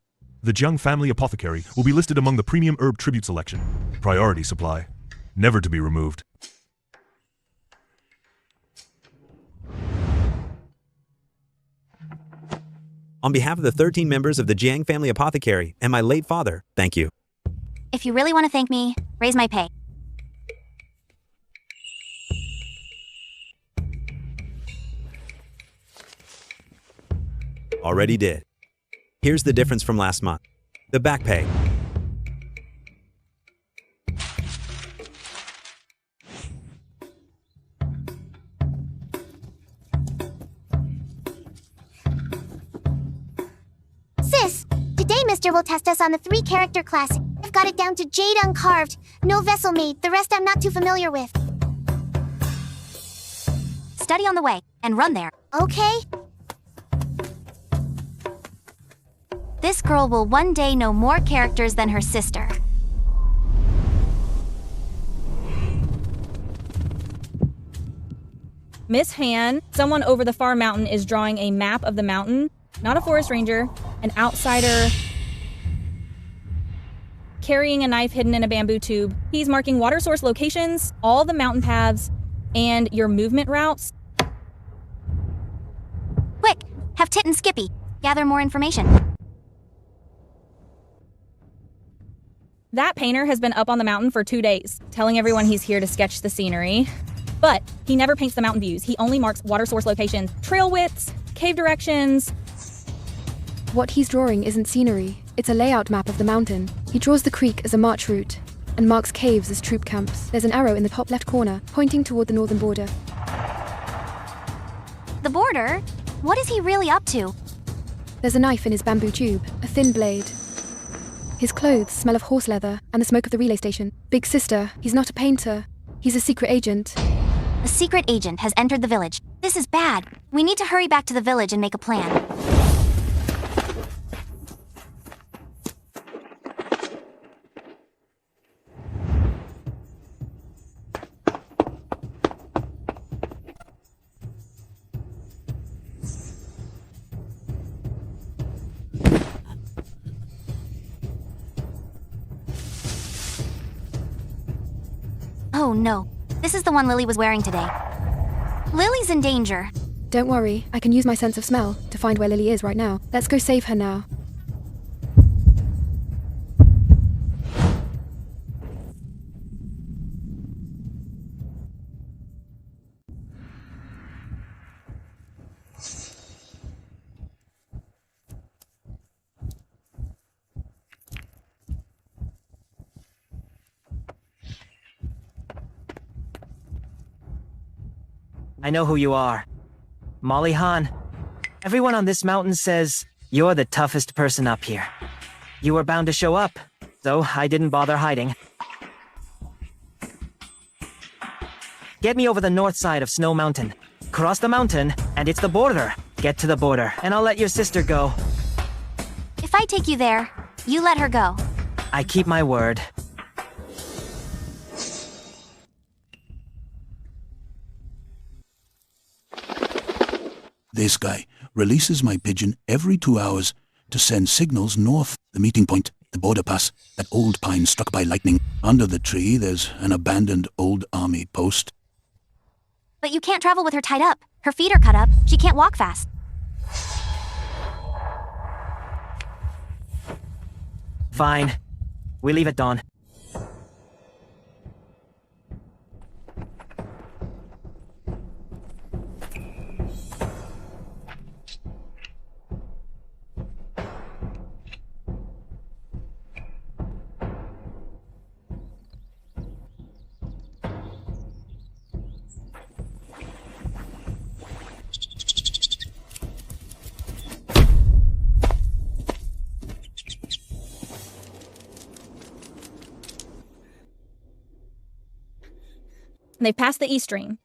the Jiang family apothecary will be listed among the premium herb tribute selection. Priority supply. Never to be removed. On behalf of the 13 members of the Jiang family apothecary and my late father, thank you. If you really want to thank me, raise my pay. Already did. Here's the difference from last month. The back pay. Sis, today Mr. will test us on the 3-character class. I've got it down to jade uncarved, no vessel made, the rest I'm not too familiar with. Study on the way, and run there. Okay. This girl will one day know more characters than her sister. Miss Han, someone over the far mountain is drawing a map of the mountain. Not a forest ranger, an outsider carrying a knife hidden in a bamboo tube. He's marking water source locations, all the mountain paths, and your movement routes. Quick, have Tit and Skippy gather more information. That painter has been up on the mountain for 2 days, telling everyone he's here to sketch the scenery. But he never paints the mountain views. He only marks water source locations, trail widths, cave directions. What he's drawing isn't scenery, it's a layout map of the mountain. He draws the creek as a march route and marks caves as troop camps. There's an arrow in the top left corner, pointing toward the northern border. The border? What is he really up to? There's a knife in his bamboo tube, a thin blade. His clothes smell of horse leather and the smoke of the relay station. Big sister, he's not a painter. He's a secret agent. A secret agent has entered the village. This is bad. We need to hurry back to the village and make a plan. Oh no, this is the one Lily was wearing today. Lily's in danger. Don't worry, I can use my sense of smell to find where Lily is right now. Let's go save her now. I know who you are. Molly Han. Everyone on this mountain says you're the toughest person up here. You were bound to show up, so I didn't bother hiding. Get me over the north side of Snow Mountain. Cross the mountain, and it's the border. Get to the border, and I'll let your sister go. If I take you there, you let her go. I keep my word. This guy releases my pigeon every 2 hours to send signals north. The meeting point, the border pass, that old pine struck by lightning. Under the tree, there's an abandoned old army post. But you can't travel with her tied up. Her feet are cut up. She can't walk fast. Fine. We leave at dawn. They've passed the East Stream.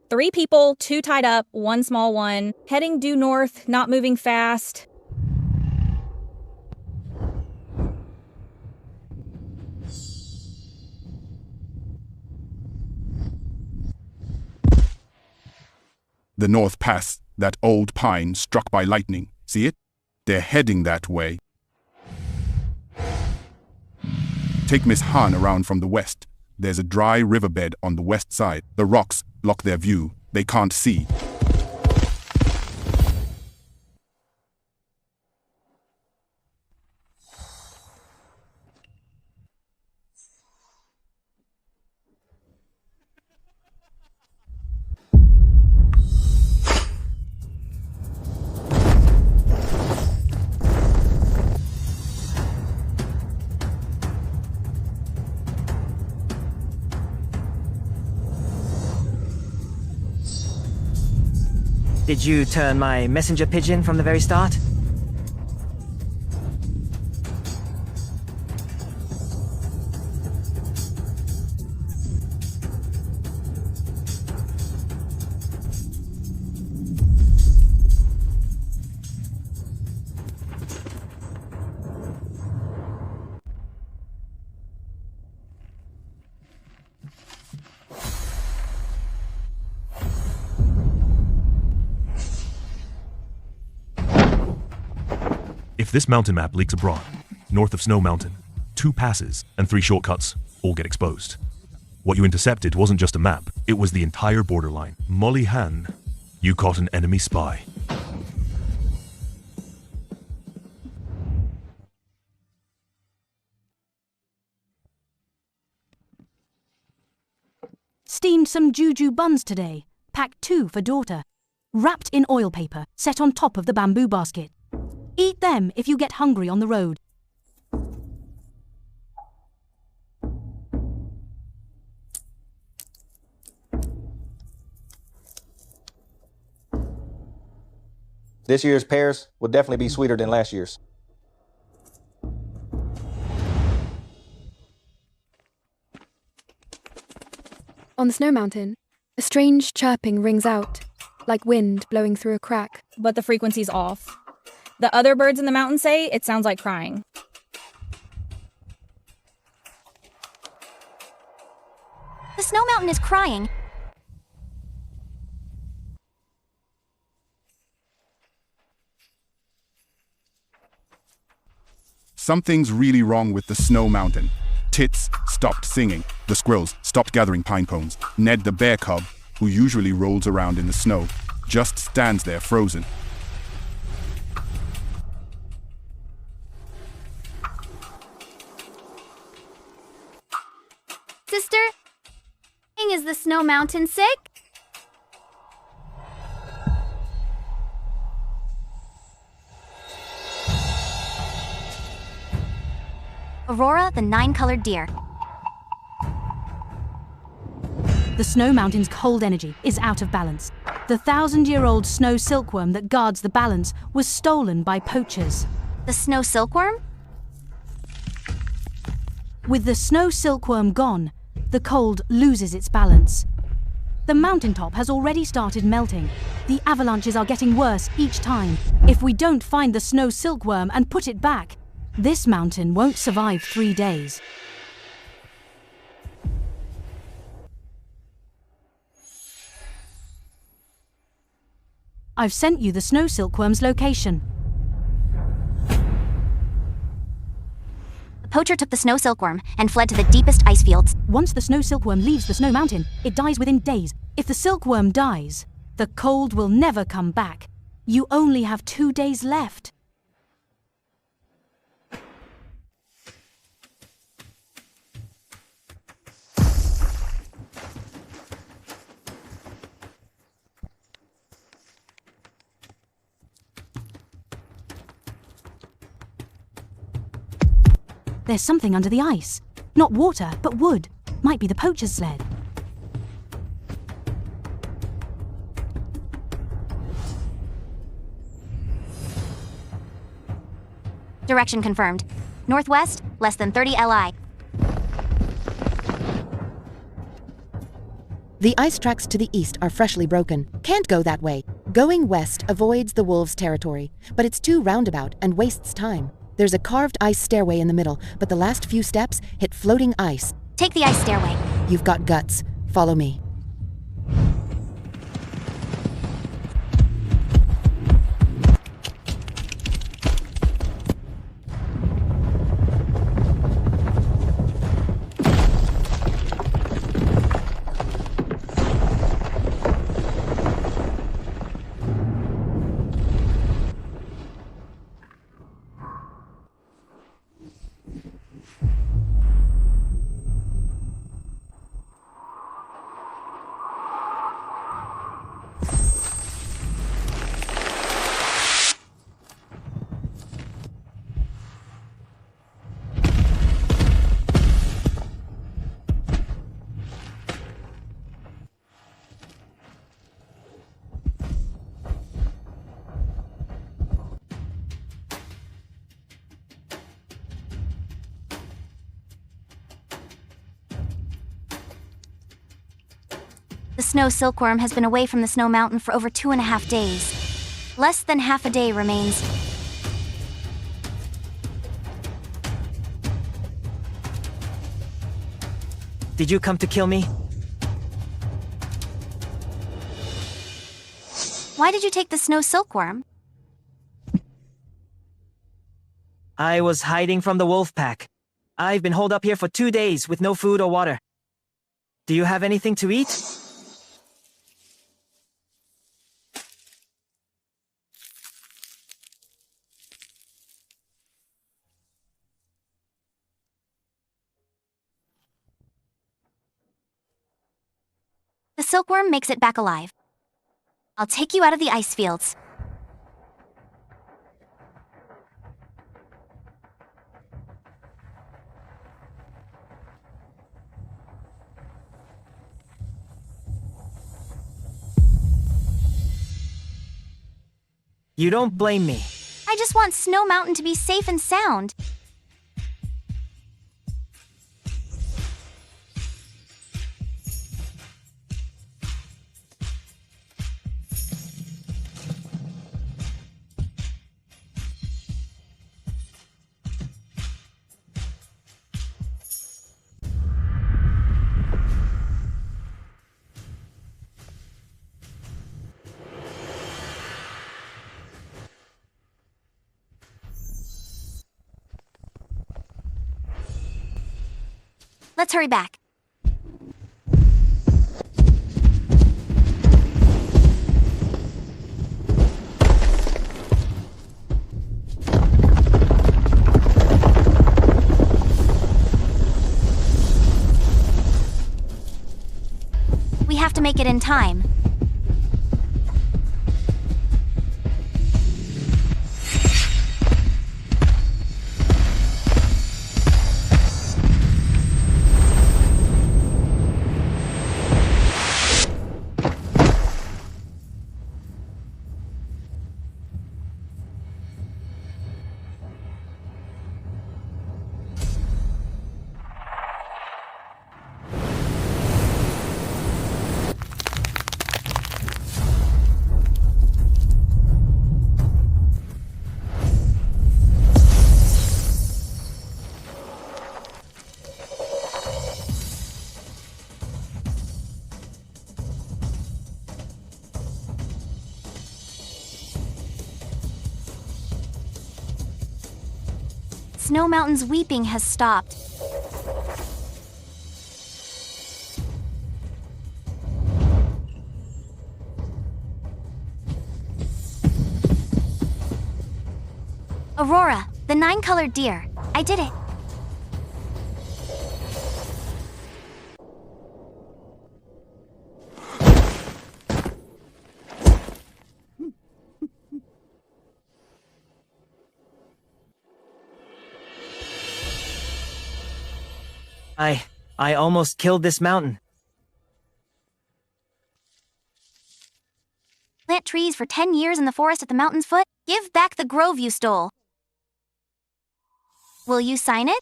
3 people, 2 tied up, 1 small one, heading due north, not moving fast. The North Pass, that old pine struck by lightning. See it? They're heading that way. Take Miss Han around from the west. There's a dry riverbed on the west side. The rocks block their view. They can't see. Did you turn my messenger pigeon from the very start? If this mountain map leaks abroad, north of Snow Mountain, 2 passes and 3 shortcuts all get exposed. What you intercepted wasn't just a map, it was the entire borderline. Molly Han, you caught an enemy spy. Steamed some juju buns today. Packed 2 for daughter. Wrapped in oil paper, set on top of the bamboo basket. Eat them if you get hungry on the road. This year's pears will definitely be sweeter than last year's. On the snow mountain, a strange chirping rings out, like wind blowing through a crack. But the frequency's off. The other birds in the mountain say it sounds like crying. The Snow Mountain is crying. Something's really wrong with the Snow Mountain. Tits stopped singing. The squirrels stopped gathering pine cones. Ned the bear cub, who usually rolls around in the snow, just stands there frozen. Sister, is the Snow Mountain sick? Aurora, the 9-colored deer. The Snow Mountain's cold energy is out of balance. The 1,000-year-old snow silkworm that guards the balance was stolen by poachers. The snow silkworm? With the snow silkworm gone, the cold loses its balance. The mountaintop has already started melting. The avalanches are getting worse each time. If we don't find the snow silkworm and put it back, this mountain won't survive 3 days. I've sent you the snow silkworm's location. The poacher took the snow silkworm and fled to the deepest ice fields. Once the snow silkworm leaves the snow mountain, it dies within days. If the silkworm dies, the cold will never come back. You only have 2 days left. There's something under the ice. Not water, but wood. Might be the poacher's sled. Direction confirmed. Northwest, less than 30 LI. The ice tracks to the east are freshly broken. Can't go that way. Going west avoids the wolves' territory, but it's too roundabout and wastes time. There's a carved ice stairway in the middle, but the last few steps hit floating ice. Take the ice stairway. You've got guts. Follow me. The snow silkworm has been away from the snow mountain for over 2.5 days. Less than half a day remains. Did you come to kill me? Why did you take the snow silkworm? I was hiding from the wolf pack. I've been holed up here for 2 days with no food or water. Do you have anything to eat? The silkworm makes it back alive. I'll take you out of the ice fields. You don't blame me. I just want Snow Mountain to be safe and sound. Let's hurry back. We have to make it in time. Snow Mountain's weeping has stopped. Aurora, the 9-colored deer. I did it. I almost killed this mountain. Plant trees for 10 years in the forest at the mountain's foot? Give back the grove you stole. Will you sign it?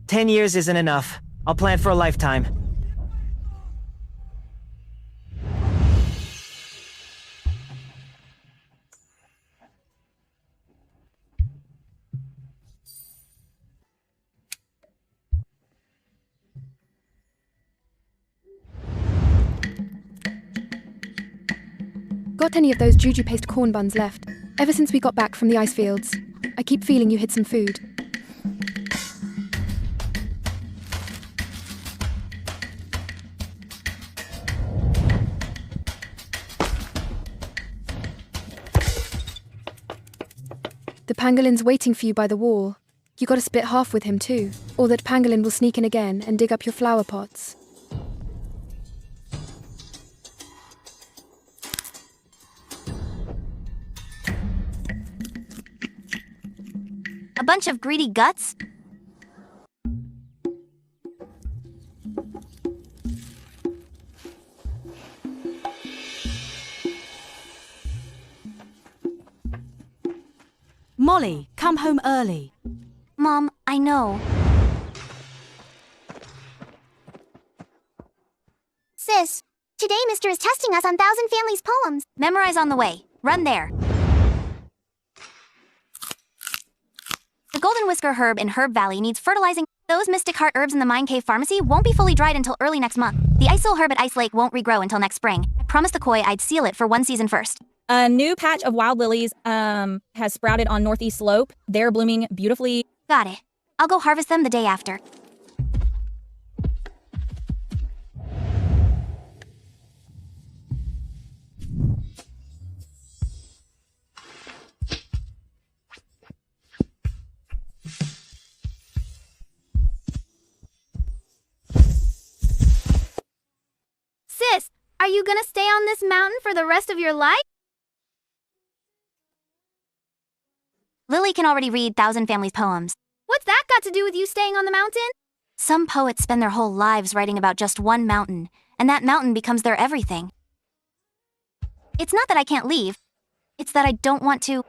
"10 years isn't enough. I'll plant for a lifetime." Got any of those juju paste corn buns left? Ever since we got back from the ice fields, I keep feeling you hid some food. The pangolin's waiting for you by the wall. You gotta split half with him too, or that pangolin will sneak in again and dig up your flower pots. A bunch of greedy guts? Molly, come home early. Mom, I know. Sis, today Mr. is testing us on Thousand Families poems. Memorize on the way. Run there. The golden whisker herb in Herb Valley needs fertilizing. Those mystic heart herbs in the Mine Cave Pharmacy won't be fully dried until early next month. The Ice Soul herb at Ice Lake won't regrow until next spring. I promised the koi I'd seal it for one season first. A new patch of wild lilies has sprouted on Northeast Slope. They're blooming beautifully. Got it. I'll go harvest them the day after. Sis, are you gonna stay on this mountain for the rest of your life? Lily can already read Thousand Families poems. What's that got to do with you staying on the mountain? Some poets spend their whole lives writing about just one mountain, and that mountain becomes their everything. It's not that I can't leave. It's that I don't want to.